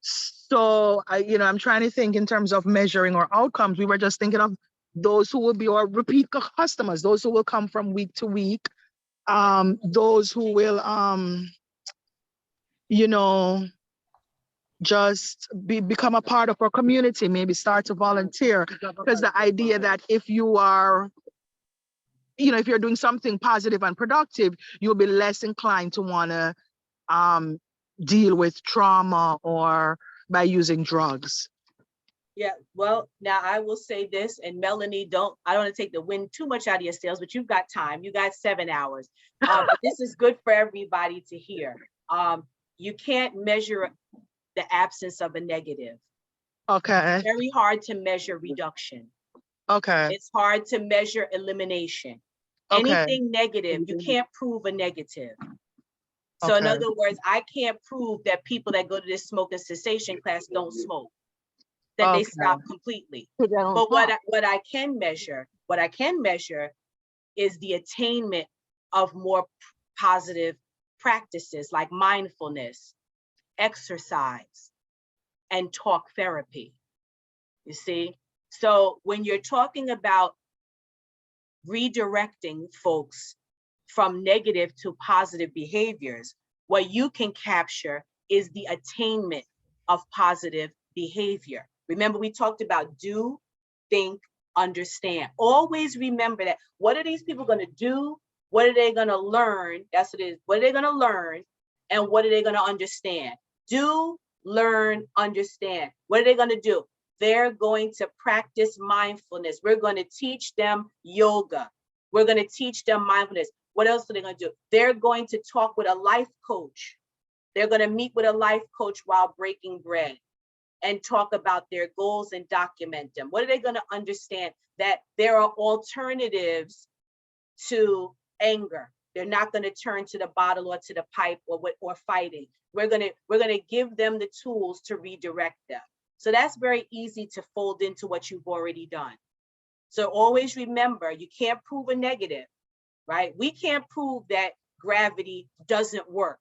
So I'm trying to think in terms of measuring our outcomes. We were just thinking of those who will be our repeat customers, those who will come from week to week, those who will, just become a part of our community, maybe start to volunteer. Because the idea that if you are, if you're doing something positive and productive, you'll be less inclined to want to deal with trauma or by using drugs. Yeah, well, now I will say this, and Melanie, I don't want to take the wind too much out of your sails, but you've got time. You got 7 hours. But this is good for everybody to hear. You can't measure the absence of a negative. Okay. It's very hard to measure reduction. Okay. It's hard to measure elimination. Okay. Anything negative, you can't prove a negative. So in other words, I can't prove that people that go to this smoking cessation class don't smoke, that they stop completely. But what I can measure is the attainment of more positive practices like mindfulness, exercise, and talk therapy. You see? So when you're talking about redirecting folks from negative to positive behaviors, what you can capture is the attainment of positive behavior. Remember, we talked about do, think, understand. Always remember that. What are these people going to do? What are they going to learn? That's what it is. What are they going to learn? And what are they going to understand? Do, learn, understand. What are they going to do? They're going to practice mindfulness. We're going to teach them yoga. We're going to teach them mindfulness. What else are they going to do? They're going to talk with a life coach. They're going to meet with a life coach while breaking bread and talk about their goals and document them. What are they going to understand? That there are alternatives to anger. They're not going to turn to the bottle or to the pipe or fighting. We're going to give them the tools to redirect them. So that's very easy to fold into what you've already done. So always remember, you can't prove a negative, right? We can't prove that gravity doesn't work,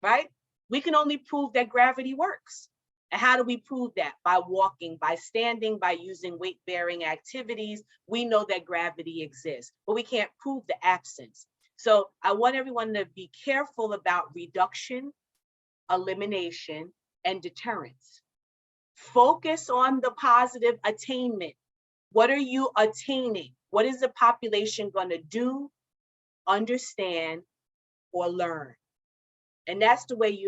right? We can only prove that gravity works. And how do we prove that? By walking, by standing, by using weight-bearing activities. We know that gravity exists, but we can't prove the absence. So I want everyone to be careful about reduction, elimination, and deterrence. Focus on the positive attainment. What are you attaining? What is the population going to do, understand, or learn? And that's the way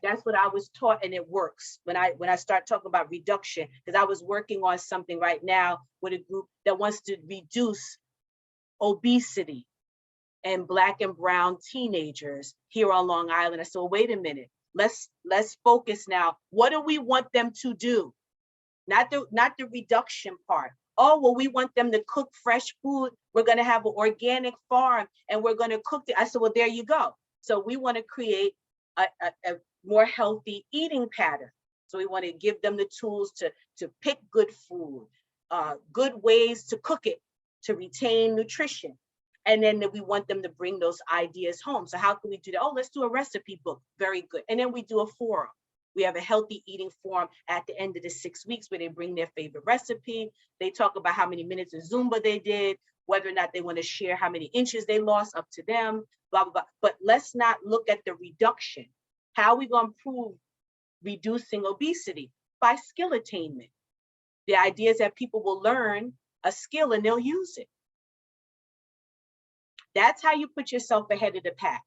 that's what I was taught, and it works. When I start talking about reduction, because I was working on something right now with a group that wants to reduce obesity and Black and brown teenagers here on Long Island. I said, well, wait a minute, let's focus now. What do we want them to do? Not the reduction part. Oh, well, we want them to cook fresh food. We're going to have an organic farm and we're going to cook it. I said, well, there you go. So we want to create a more healthy eating pattern. So we want to give them the tools to pick good food, good ways to cook it, to retain nutrition. And then we want them to bring those ideas home. So how can we do that? Oh, let's do a recipe book. Very good. And then we do a forum. We have a healthy eating forum at the end of the 6 weeks where they bring their favorite recipe. They talk about how many minutes of Zumba they did, whether or not they want to share how many inches they lost, up to them, blah, blah, blah. But let's not look at the reduction. How are we going to improve reducing obesity? By skill attainment. The idea is that people will learn a skill and they'll use it. That's how you put yourself ahead of the pack.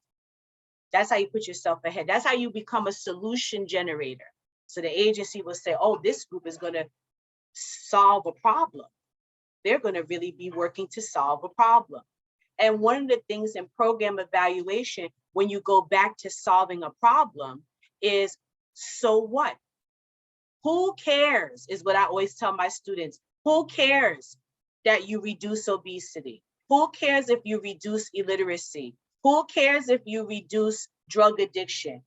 That's how you put yourself ahead. That's how you become a solution generator. So the agency will say, oh, this group is going to solve a problem. They're going to really be working to solve a problem. And one of the things in program evaluation, when you go back to solving a problem, is so what? Who cares is what I always tell my students. Who cares that you reduce obesity? Who cares if you reduce illiteracy? Who cares if you reduce drug addiction?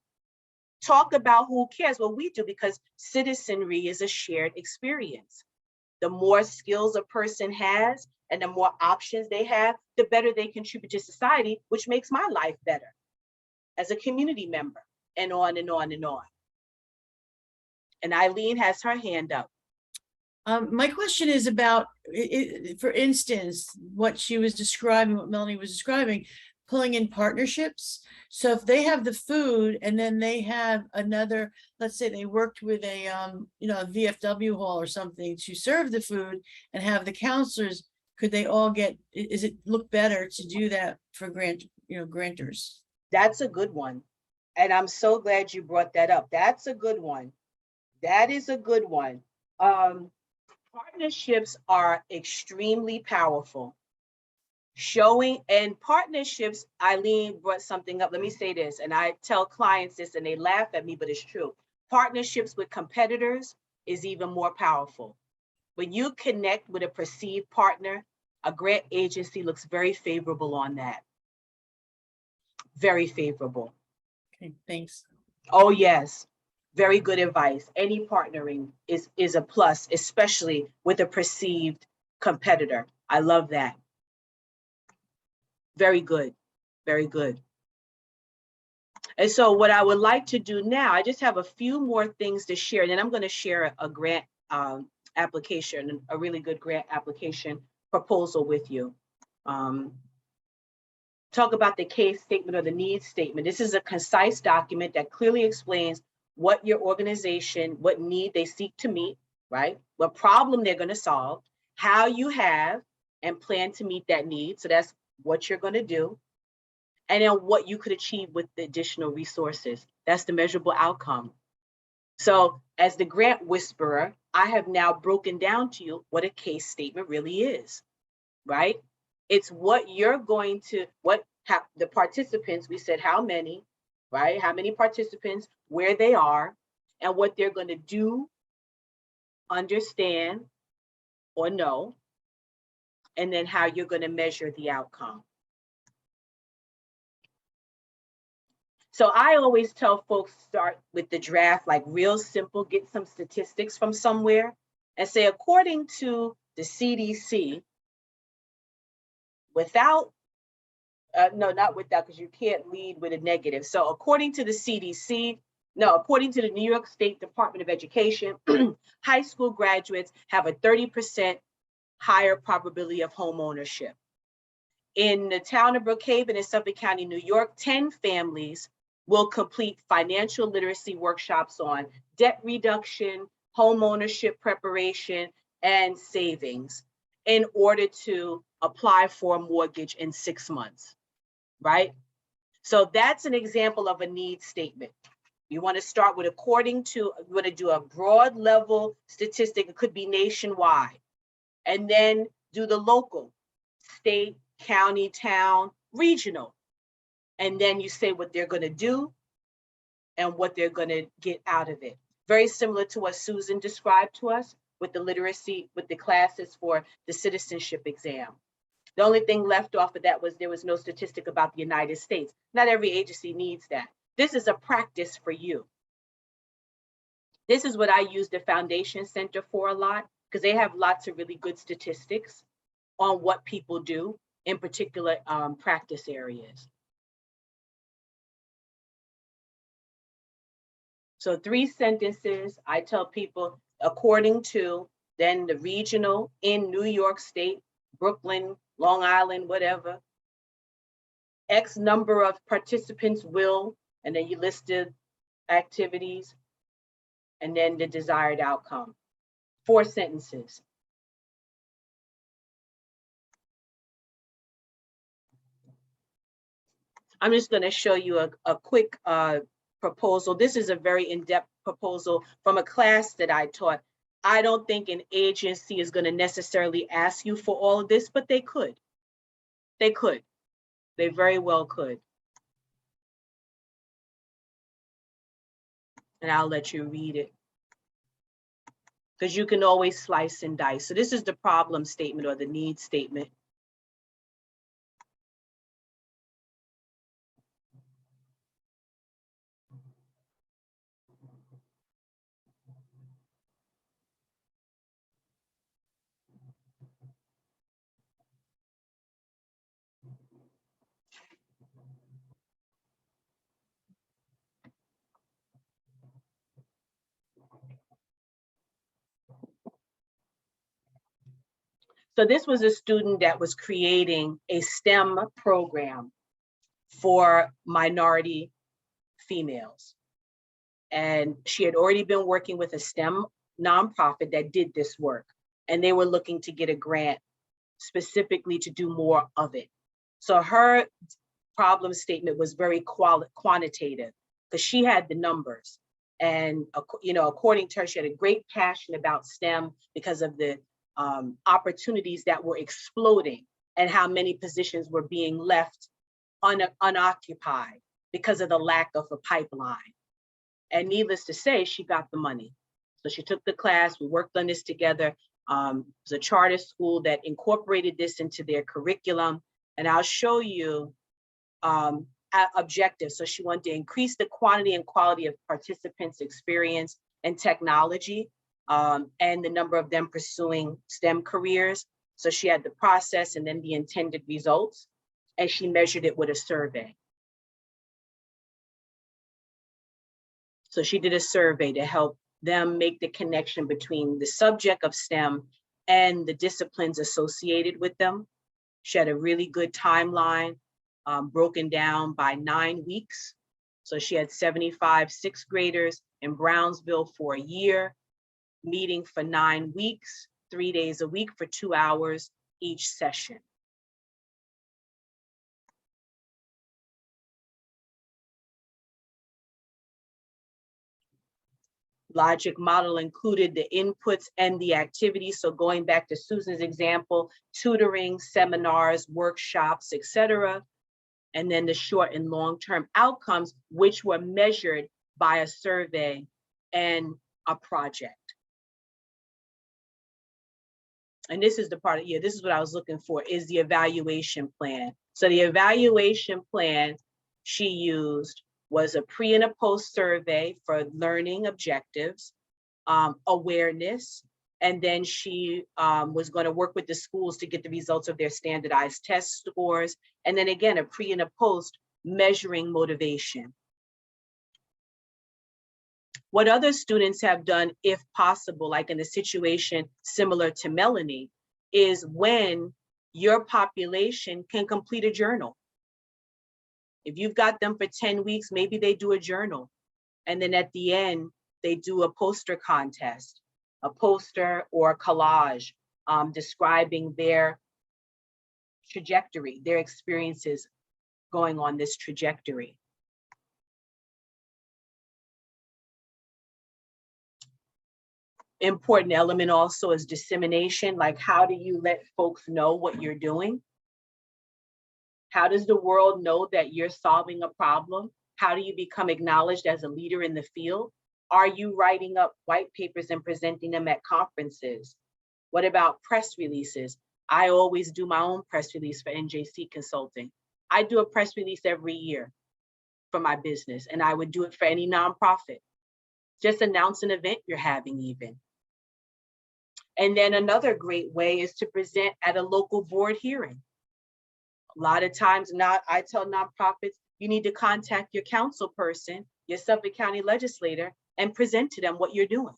Talk about who cares. Well, we do, because citizenry is a shared experience. The more skills a person has and the more options they have, the better they contribute to society, which makes my life better as a community member, and on and on and on. And Eileen has her hand up. My question is about, for instance, what she was describing, what Melanie was describing, pulling in partnerships. So if they have the food and then they have another, let's say they worked with a, a VFW hall or something to serve the food and have the counselors, could they all get, is it look better to do that for grantors? That's a good one. And I'm so glad you brought that up. That's a good one. That is a good one. Partnerships are extremely powerful. And partnerships, Eileen brought something up. Let me say this, and I tell clients this and they laugh at me, but it's true. Partnerships with competitors is even more powerful. When you connect with a perceived partner, a grant agency looks very favorable on that. Very favorable. Okay, thanks. Oh, yes. Very good advice. Any partnering is a plus, especially with a perceived competitor. I love that. Very good. Very good. And so what I would like to do now, I just have a few more things to share, and then I'm going to share a grant application, a really good grant application proposal with you. Talk about the case statement or the needs statement. This is a concise document that clearly explains what your organization, what need they seek to meet, right? What problem they're going to solve, how you have and plan to meet that need. So that's what you're going to do. And then what you could achieve with the additional resources. That's the measurable outcome. So as the grant whisperer, I have now broken down to you what a case statement really is, right? It's what you're going to, the participants, we said how many, right? How many participants, where they are, and what they're going to do, understand, or know, and then how you're going to measure the outcome. So I always tell folks, start with the draft, like real simple, get some statistics from somewhere and say, according to the CDC, without, no, not without, because you can't lead with a negative. So according to the CDC, no, according to the New York State Department of Education, high school graduates have a 30% higher probability of home ownership. In the town of Brookhaven in Suffolk County, New York, 10 families will complete financial literacy workshops on debt reduction, home ownership preparation, and savings in order to apply for a mortgage in 6 months, right? So that's an example of a need statement. You want to start with according to, you want to do a broad level statistic, it could be nationwide, and then do the local, state, county, town, regional. And then you say what they're going to do and what they're going to get out of it. Very similar to what Susan described to us with the literacy, with the classes for the citizenship exam. The only thing left off of that was there was no statistic about the United States. Not every agency needs that. This is a practice for you. This is what I use the Foundation Center for a lot, because they have lots of really good statistics on what people do in particular practice areas. So 3 sentences, I tell people, according to then the regional in New York State, Brooklyn, Long Island, whatever, X number of participants will, and then you listed activities, and then the desired outcome. 4 sentences. I'm just going to show you a quick proposal. This is a very in-depth proposal from a class that I taught. I don't think an agency is going to necessarily ask you for all of this, but they could. They could. They very well could. And I'll let you read it, because you can always slice and dice. So this is the problem statement or the need statement. So this was a student that was creating a STEM program for minority females. And she had already been working with a STEM nonprofit that did this work. And they were looking to get a grant specifically to do more of it. So her problem statement was very quantitative, because she had the numbers. And according to her, she had a great passion about STEM because of the opportunities that were exploding and how many positions were being left unoccupied because of the lack of a pipeline. And needless to say, she got the money. So she took the class, we worked on this together. It was a charter school that incorporated this into their curriculum. And I'll show you objectives. So she wanted to increase the quantity and quality of participants' experience and technology, and the number of them pursuing STEM careers. So she had the process and then the intended results, and she measured it with a survey. So she did a survey to help them make the connection between the subject of STEM and the disciplines associated with them. She had a really good timeline, broken down by 9 weeks. So she had 75 6th graders in Brownsville for a year, meeting for 9 weeks, 3 days a week for 2 hours each session. Logic model included the inputs and the activities. So going back to Susan's example, tutoring, seminars, workshops, etc. And then the short and long-term outcomes, which were measured by a survey and a project. And this is the part, this is what I was looking for, is the evaluation plan. So the evaluation plan she used was a pre and a post survey for learning objectives, awareness, and then she was going to work with the schools to get the results of their standardized test scores. And then again, a pre and a post measuring motivation. What other students have done, if possible, like in a situation similar to Melanie, is when your population can complete a journal. If you've got them for 10 weeks, maybe they do a journal. And then at the end, they do a poster contest, a poster or a collage describing their trajectory, their experiences going on this trajectory. Important element also is dissemination. Like, how do you let folks know what you're doing? How does the world know that you're solving a problem? How do you become acknowledged as a leader in the field? Are you writing up white papers and presenting them at conferences? What about press releases? I always do my own press release for NJC Consulting. I do a press release every year for my business, and I would do it for any nonprofit. Just announce an event you're having even. And then another great way is to present at a local board hearing. A lot of times now I tell nonprofits, you need to contact your council person, your Suffolk County legislator, and present to them what you're doing.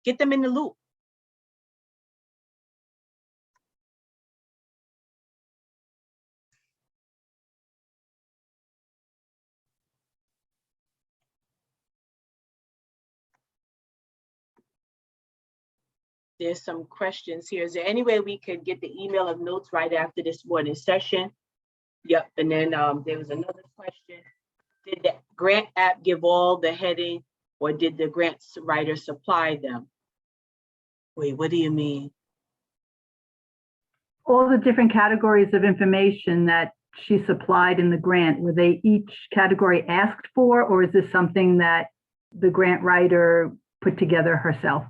Get them in the loop. There's some questions here. Is there any way we could get the email of notes right after this morning session? Yep, and then there was another question. Did the grant app give all the heading, or did the grant writer supply them? Wait, what do you mean? All the different categories of information that she supplied in the grant, were they each category asked for, or is this something that the grant writer put together herself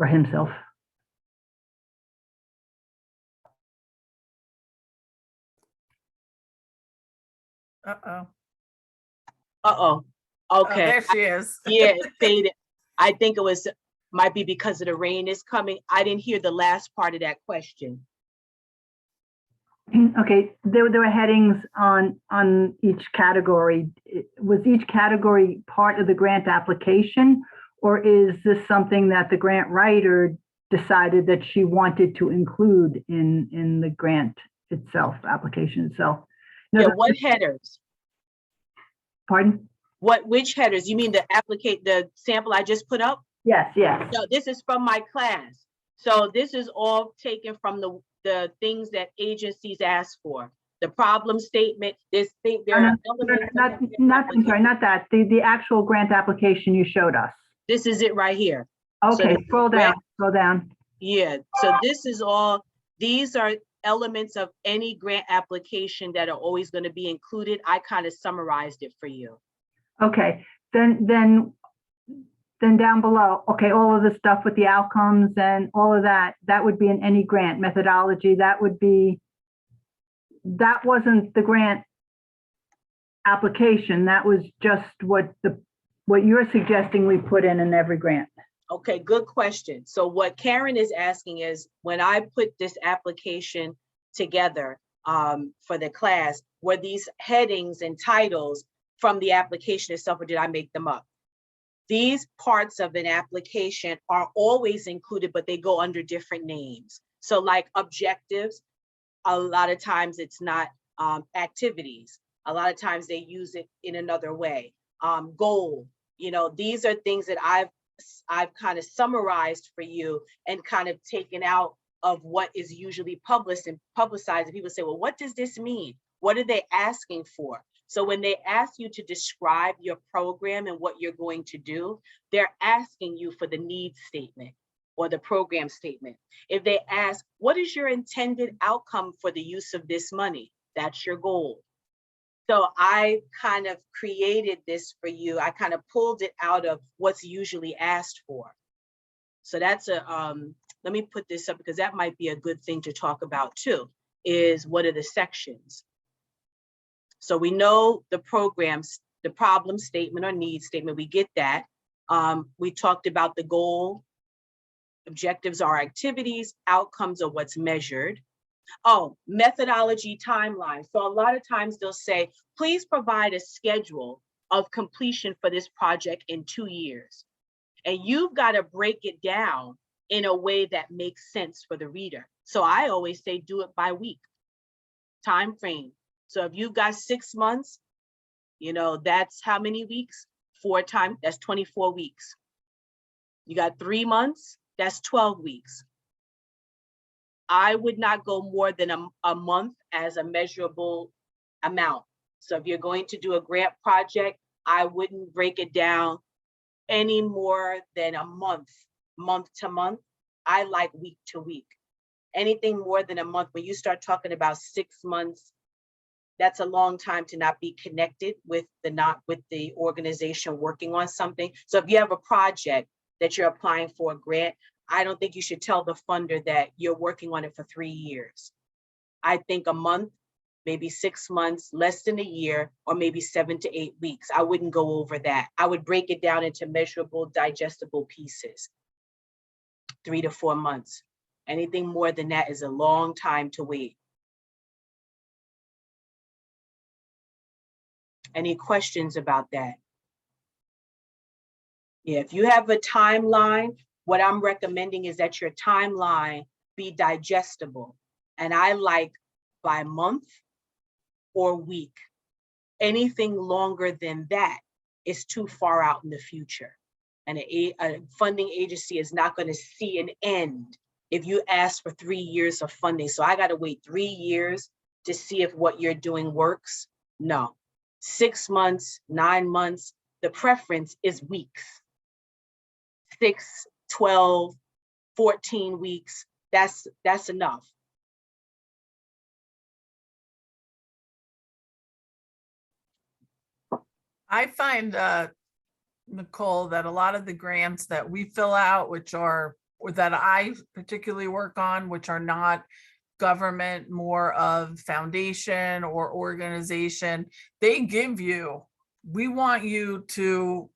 or himself? Uh-oh. Uh-oh, Oh, okay. there she is. Yeah, it faded. I think it was, might be because of the rain is coming. I didn't hear the last part of that question. Okay, there were headings on each category. Was each category part of the grant application, or is this something that the grant writer decided that she wanted to include in the grant itself, application itself? No, Yeah, what headers? pardon? Which headers? You mean the sample I just put up? Yes, yes. No, this is from my class. So this is all taken from the things that agencies ask for. The problem statement, there are elements. I'm sorry, not that. The actual grant application you showed us. This is it right here. Okay, So scroll down, scroll down. Yeah, so this is all, these are elements of any grant application that are always going to be included. I kind of summarized it for you. Okay, then down below, okay, all of the stuff with the outcomes and all of that, that would be in any grant methodology. That wasn't the grant application. That was just what you're suggesting we put in every grant. Okay, good question. So what Karen is asking is, when I put this application together for the class, were these headings and titles from the application itself, or did I make them up? These parts of an application are always included, but they go under different names. So like objectives, a lot of times it's not activities. A lot of times they use it in another way. Goal, these are things that I've kind of summarized for you and kind of taken out of what is usually published and publicized. And people say, well, what does this mean? What are they asking for? So when they ask you to describe your program and what you're going to do, they're asking you for the needs statement or the program statement. If they ask, what is your intended outcome for the use of this money? That's your goal. So I kind of created this for you. I kind of pulled it out of what's usually asked for. So that's let me put this up because that might be a good thing to talk about too, is what are the sections? So we know the programs, the problem statement or need statement, we get that. We talked about the goal, objectives are activities, outcomes are what's measured. Oh, methodology timeline. So a lot of times they'll say, please provide a schedule of completion for this project in 2 years. And you've got to break it down in a way that makes sense for the reader. So I always say, do it by week, time frame. So if you've got 6 months, that's how many weeks? 4 times, that's 24 weeks. You got 3 months, that's 12 weeks. I would not go more than a month as a measurable amount. So if you're going to do a grant project, I wouldn't break it down any more than a month to month. I like week to week. Anything more than a month, when you start talking about 6 months, that's a long time to not be connected with the organization working on something. So if you have a project that you're applying for a grant, I don't think you should tell the funder that you're working on it for 3 years. I think a month, maybe 6 months, less than a year, or maybe 7 to 8 weeks. I wouldn't go over that. I would break it down into measurable, digestible pieces. 3 to 4 months. Anything more than that is a long time to wait. Any questions about that? Yeah, if you have a timeline, what I'm recommending is that your timeline be digestible. And I like by month or week. Anything longer than that is too far out in the future. And a funding agency is not going to see an end if you ask for 3 years of funding. So I got to wait 3 years to see if what you're doing works. No, 6 months, 9 months, the preference is weeks. 6, 12, 14 weeks, that's enough. I find, Nicole, that a lot of the grants that we fill out, or that I particularly work on, which are not government, more of foundation or organization, they give you, we want you to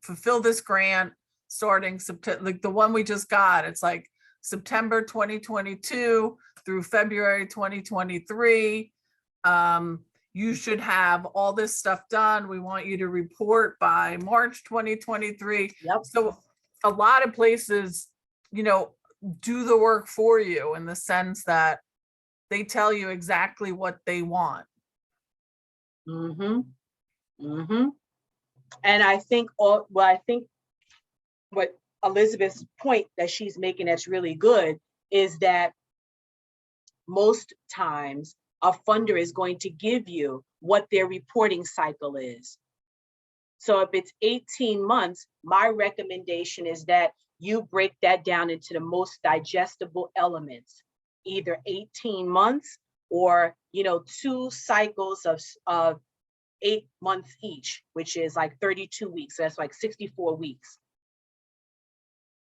fulfill this grant starting September, like the one we just got, it's like September 2022 through February 2023. You should have all this stuff done. We want you to report by March 2023. Yep. So a lot of places, do the work for you in the sense that they tell you exactly what they want. Mm-hmm. Mm-hmm. And I think what Elizabeth's point that she's making that's really good is that most times a funder is going to give you what their reporting cycle is. So if it's 18 months, my recommendation is that you break that down into the most digestible elements, either 18 months or 2 cycles of 8 months each, which is like 32 weeks. So that's like 64 weeks.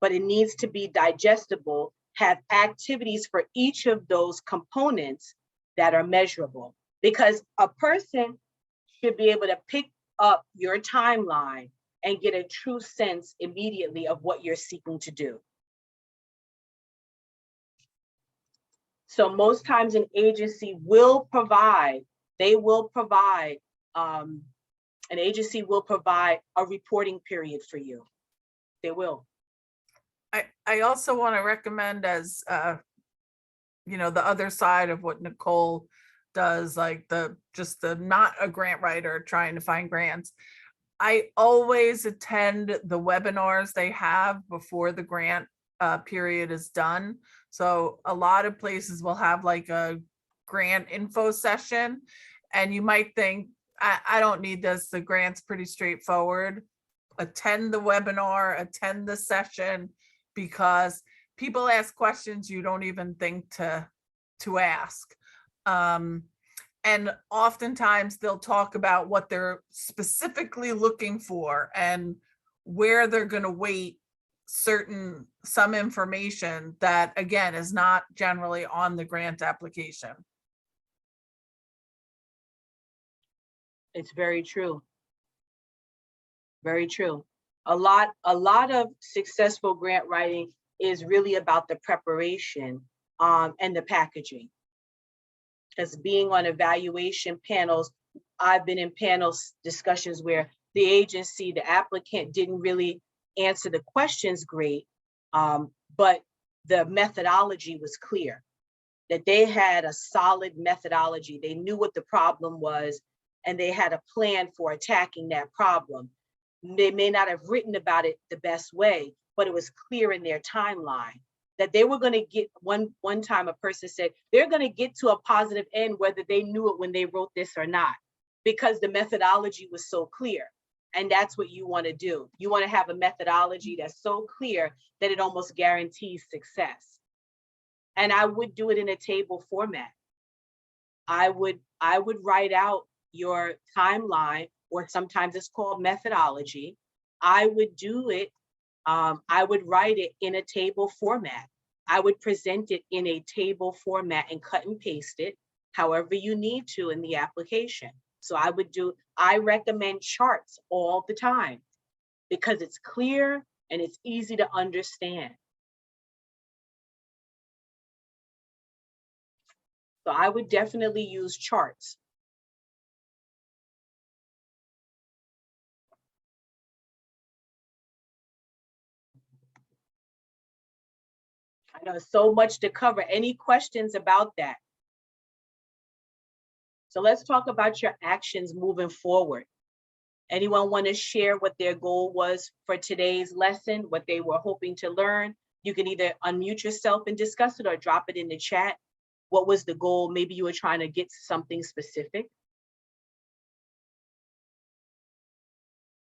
But it needs to be digestible, have activities for each of those components that are measurable, because a person should be able to pick up your timeline and get a true sense immediately of what you're seeking to do. So most times an agency will provide, an agency will provide a reporting period for you. They will. I also want to recommend, as the other side of what Nicole does, like the not a grant writer trying to find grants. I always attend the webinars they have before the grant period is done. So a lot of places will have like a grant info session, and you might think, I don't need this, the grant's pretty straightforward. Attend the webinar, attend the session, because people ask questions you don't even think to ask. And oftentimes they'll talk about what they're specifically looking for and where they're going to weight some information that, again, is not generally on the grant application. It's very true. Very true. A lot of successful grant writing is really about the preparation and the packaging. Because being on evaluation panels, I've been in panels discussions where the agency, the applicant didn't really answer the questions great, but the methodology was clear, that they had a solid methodology. They knew what the problem was, and they had a plan for attacking that problem. They may not have written about it the best way, but it was clear in their timeline that they were going to get, one time a person said, they're going to get to a positive end whether they knew it when they wrote this or not, because the methodology was so clear. And that's what you want to do. You want to have a methodology that's so clear that it almost guarantees success. And I would do it in a table format. I would write out your timeline, or sometimes it's called methodology. I would do it I would write it in a table format. I would present it in a table format and cut and paste it however you need to in the application. So I recommend charts all the time because it's clear and it's easy to understand. So I would definitely use charts. I know so much to cover. Any questions about that? So let's talk about your actions moving forward. Anyone want to share what their goal was for today's lesson, what they were hoping to learn? You can either unmute yourself and discuss it or drop it in the chat. What was the goal? Maybe you were trying to get something specific.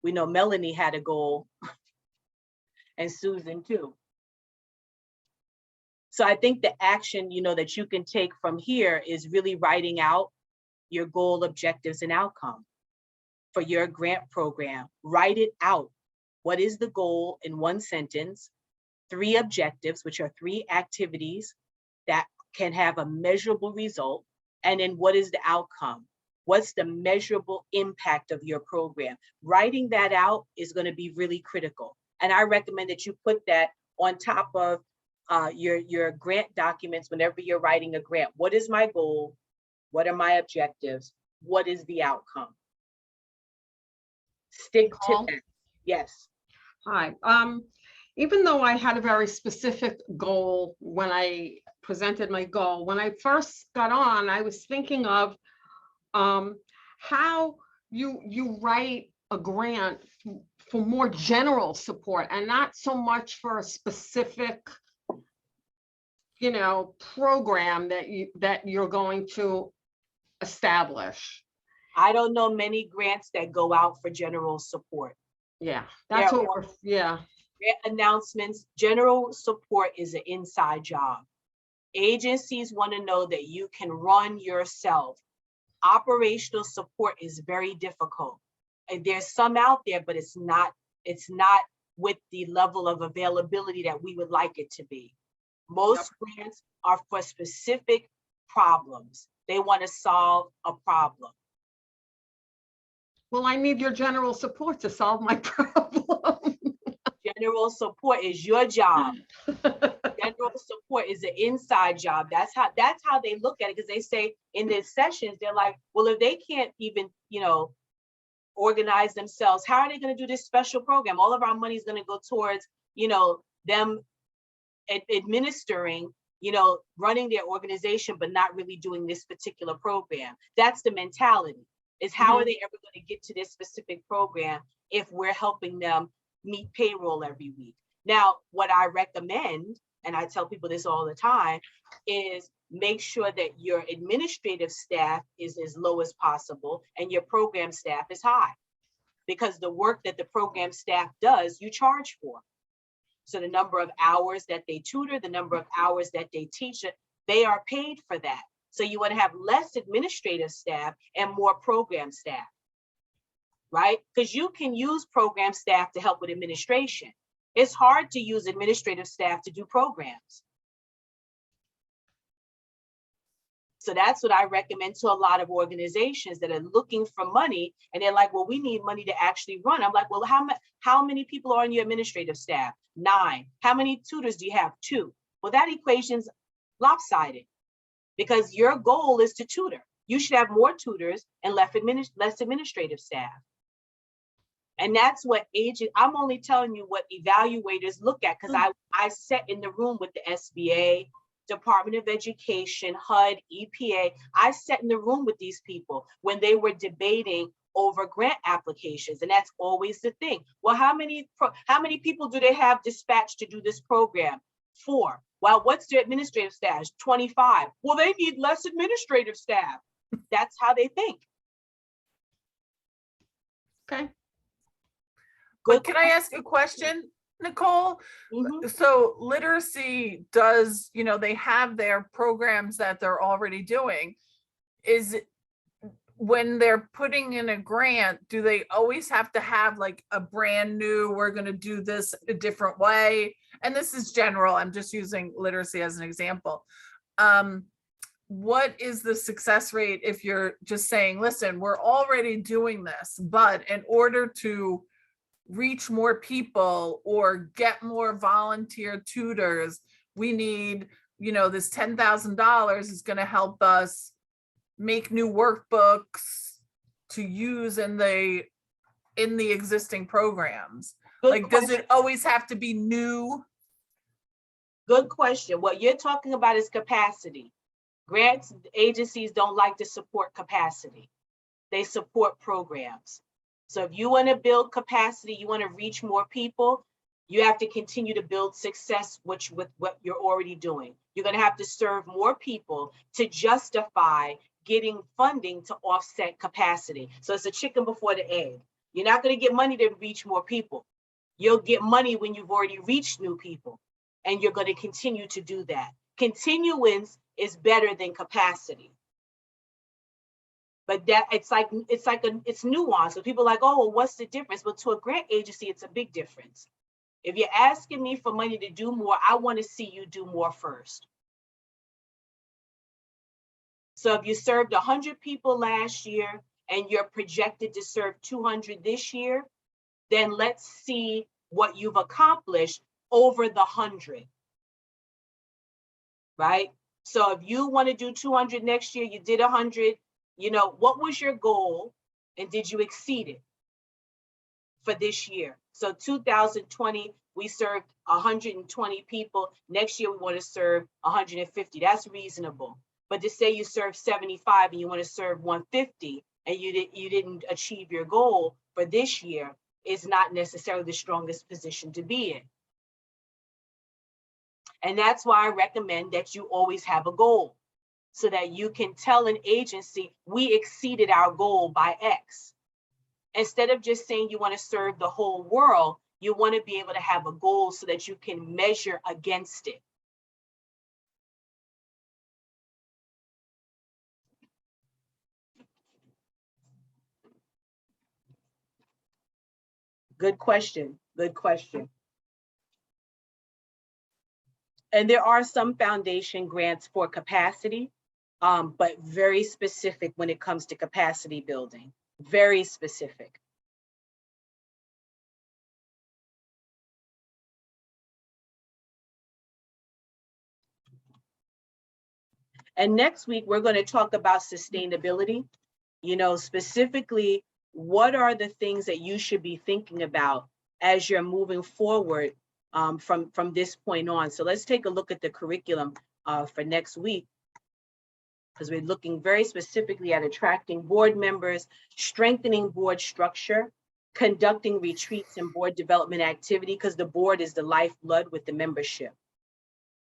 We know Melanie had a goal and Susan too. So I think the action, that you can take from here is really writing out your goal, objectives, and outcome for your grant program. Write it out. What is the goal in one sentence? 3 objectives, which are 3 activities that can have a measurable result. And then what is the outcome? What's the measurable impact of your program? Writing that out is going to be really critical. And I recommend that you put that on top of your grant documents whenever you're writing a grant. What is my goal? What are my objectives? What is the outcome? Stick to that. Yes. Hi. Even though I had a very specific goal when I presented my goal, when I first got on, I was thinking of how you write a grant for more general support and not so much for a specific program that you're going to establish. I don't know many grants that go out for general support. Yeah, that's There what we're, yeah. Grant announcements, general support is an inside job. Agencies want to know that you can run yourself. Operational support is very difficult. And there's some out there, but it's not with the level of availability that we would like it to be. Most grants are for specific problems. They want to solve a problem. Well, I need your general support to solve my problem. General support is your job. General support is an inside job. That's how they look at it, because they say in their sessions, they're like, well, if they can't even, organize themselves, how are they going to do this special program? All of our money is going to go towards, them administering, running their organization, but not really doing this particular program. That's the mentality. Is how are they ever going to get to this specific program if we're helping them meet payroll every week? Now, what I recommend, and I tell people this all the time, is make sure that your administrative staff is as low as possible and your program staff is high, because the work that the program staff does, you charge for. So the number of hours that they tutor, the number of hours that they teach, they are paid for that. So you want to have less administrative staff and more program staff, right? Because you can use program staff to help with administration. It's hard to use administrative staff to do programs. So that's what I recommend to a lot of organizations that are looking for money, and they're like, well, we need money to actually run. I'm like, well, how many people are on your administrative staff? 9. How many tutors do you have? 2. Well, that equation's lopsided, because your goal is to tutor. You should have more tutors and less administrative staff. And that's what I'm only telling you what evaluators look at, because I sat in the room with the SBA, Department of Education, HUD, EPA. I sat in the room with these people when they were debating over grant applications. And that's always the thing. Well, how many people do they have dispatched to do this program? 4. Well, what's their administrative staff? 25. Well, they need less administrative staff. That's how they think. Okay. But can I ask a question, Nicole? So literacy does, they have their programs that they're already doing. when they're putting in a grant, do they always have to have like a brand new, we're going to do this a different way? And this is general, I'm just using literacy as an example. What is the success rate if you're just saying, listen, we're already doing this, but in order to reach more people or get more volunteer tutors, we need, you know, this $10,000 is going to help us make new workbooks to use in the existing programs? Good Like, does question. it always have to be new? Good question. What you're talking about is capacity. Grants agencies don't like to support capacity. They support programs. So if you want to build capacity, you want to reach more people, you have to continue to build success with what you're already doing. You're going to have to serve more people to justify getting funding to offset capacity. So it's a chicken before the egg. You're not going to get money to reach more people. You'll get money when you've already reached new people, and you're going to continue to do that. Continuance is better than capacity. But that it's nuanced. So people are like, oh, well, what's the difference? But to a grant agency, it's a big difference. If you're asking me for money to do more, I want to see you do more first. So if you served 100 people last year and you're projected to serve 200 this year, then let's see what you've accomplished over the 100. Right? So if you want to do 200 next year, you did 100, you know, what was your goal and did you exceed it for this year? So 2020, we served 120 people. Next year, we want to serve 150. That's reasonable. But to say you served 75 and you want to serve 150 and you didn't achieve your goal for this year is not necessarily the strongest position to be in. And that's why I recommend that you always have a goal so that you can tell an agency, we exceeded our goal by X. Instead of just saying you want to serve the whole world, you want to be able to have a goal so that you can measure against it. Good question. Good question. And there are some foundation grants for capacity, but very specific when it comes to capacity building, very specific. And next week, we're going to talk about sustainability, you know, specifically, what are the things that you should be thinking about as you're moving forward from this point on. So let's take a look at the curriculum for next week, because we're looking very specifically at attracting board members, strengthening board structure, conducting retreats and board development activity, because the board is the lifeblood with the membership.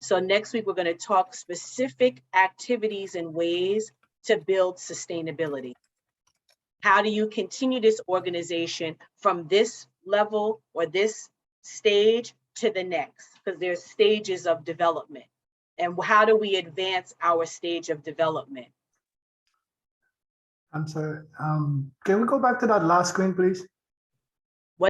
So next week, we're going to talk specific activities and ways to build sustainability. How do you continue this organization from this level or this stage to the next? Because there's stages of development. And how do we advance our stage of development? I'm sorry. Can we go back to that last screen, please?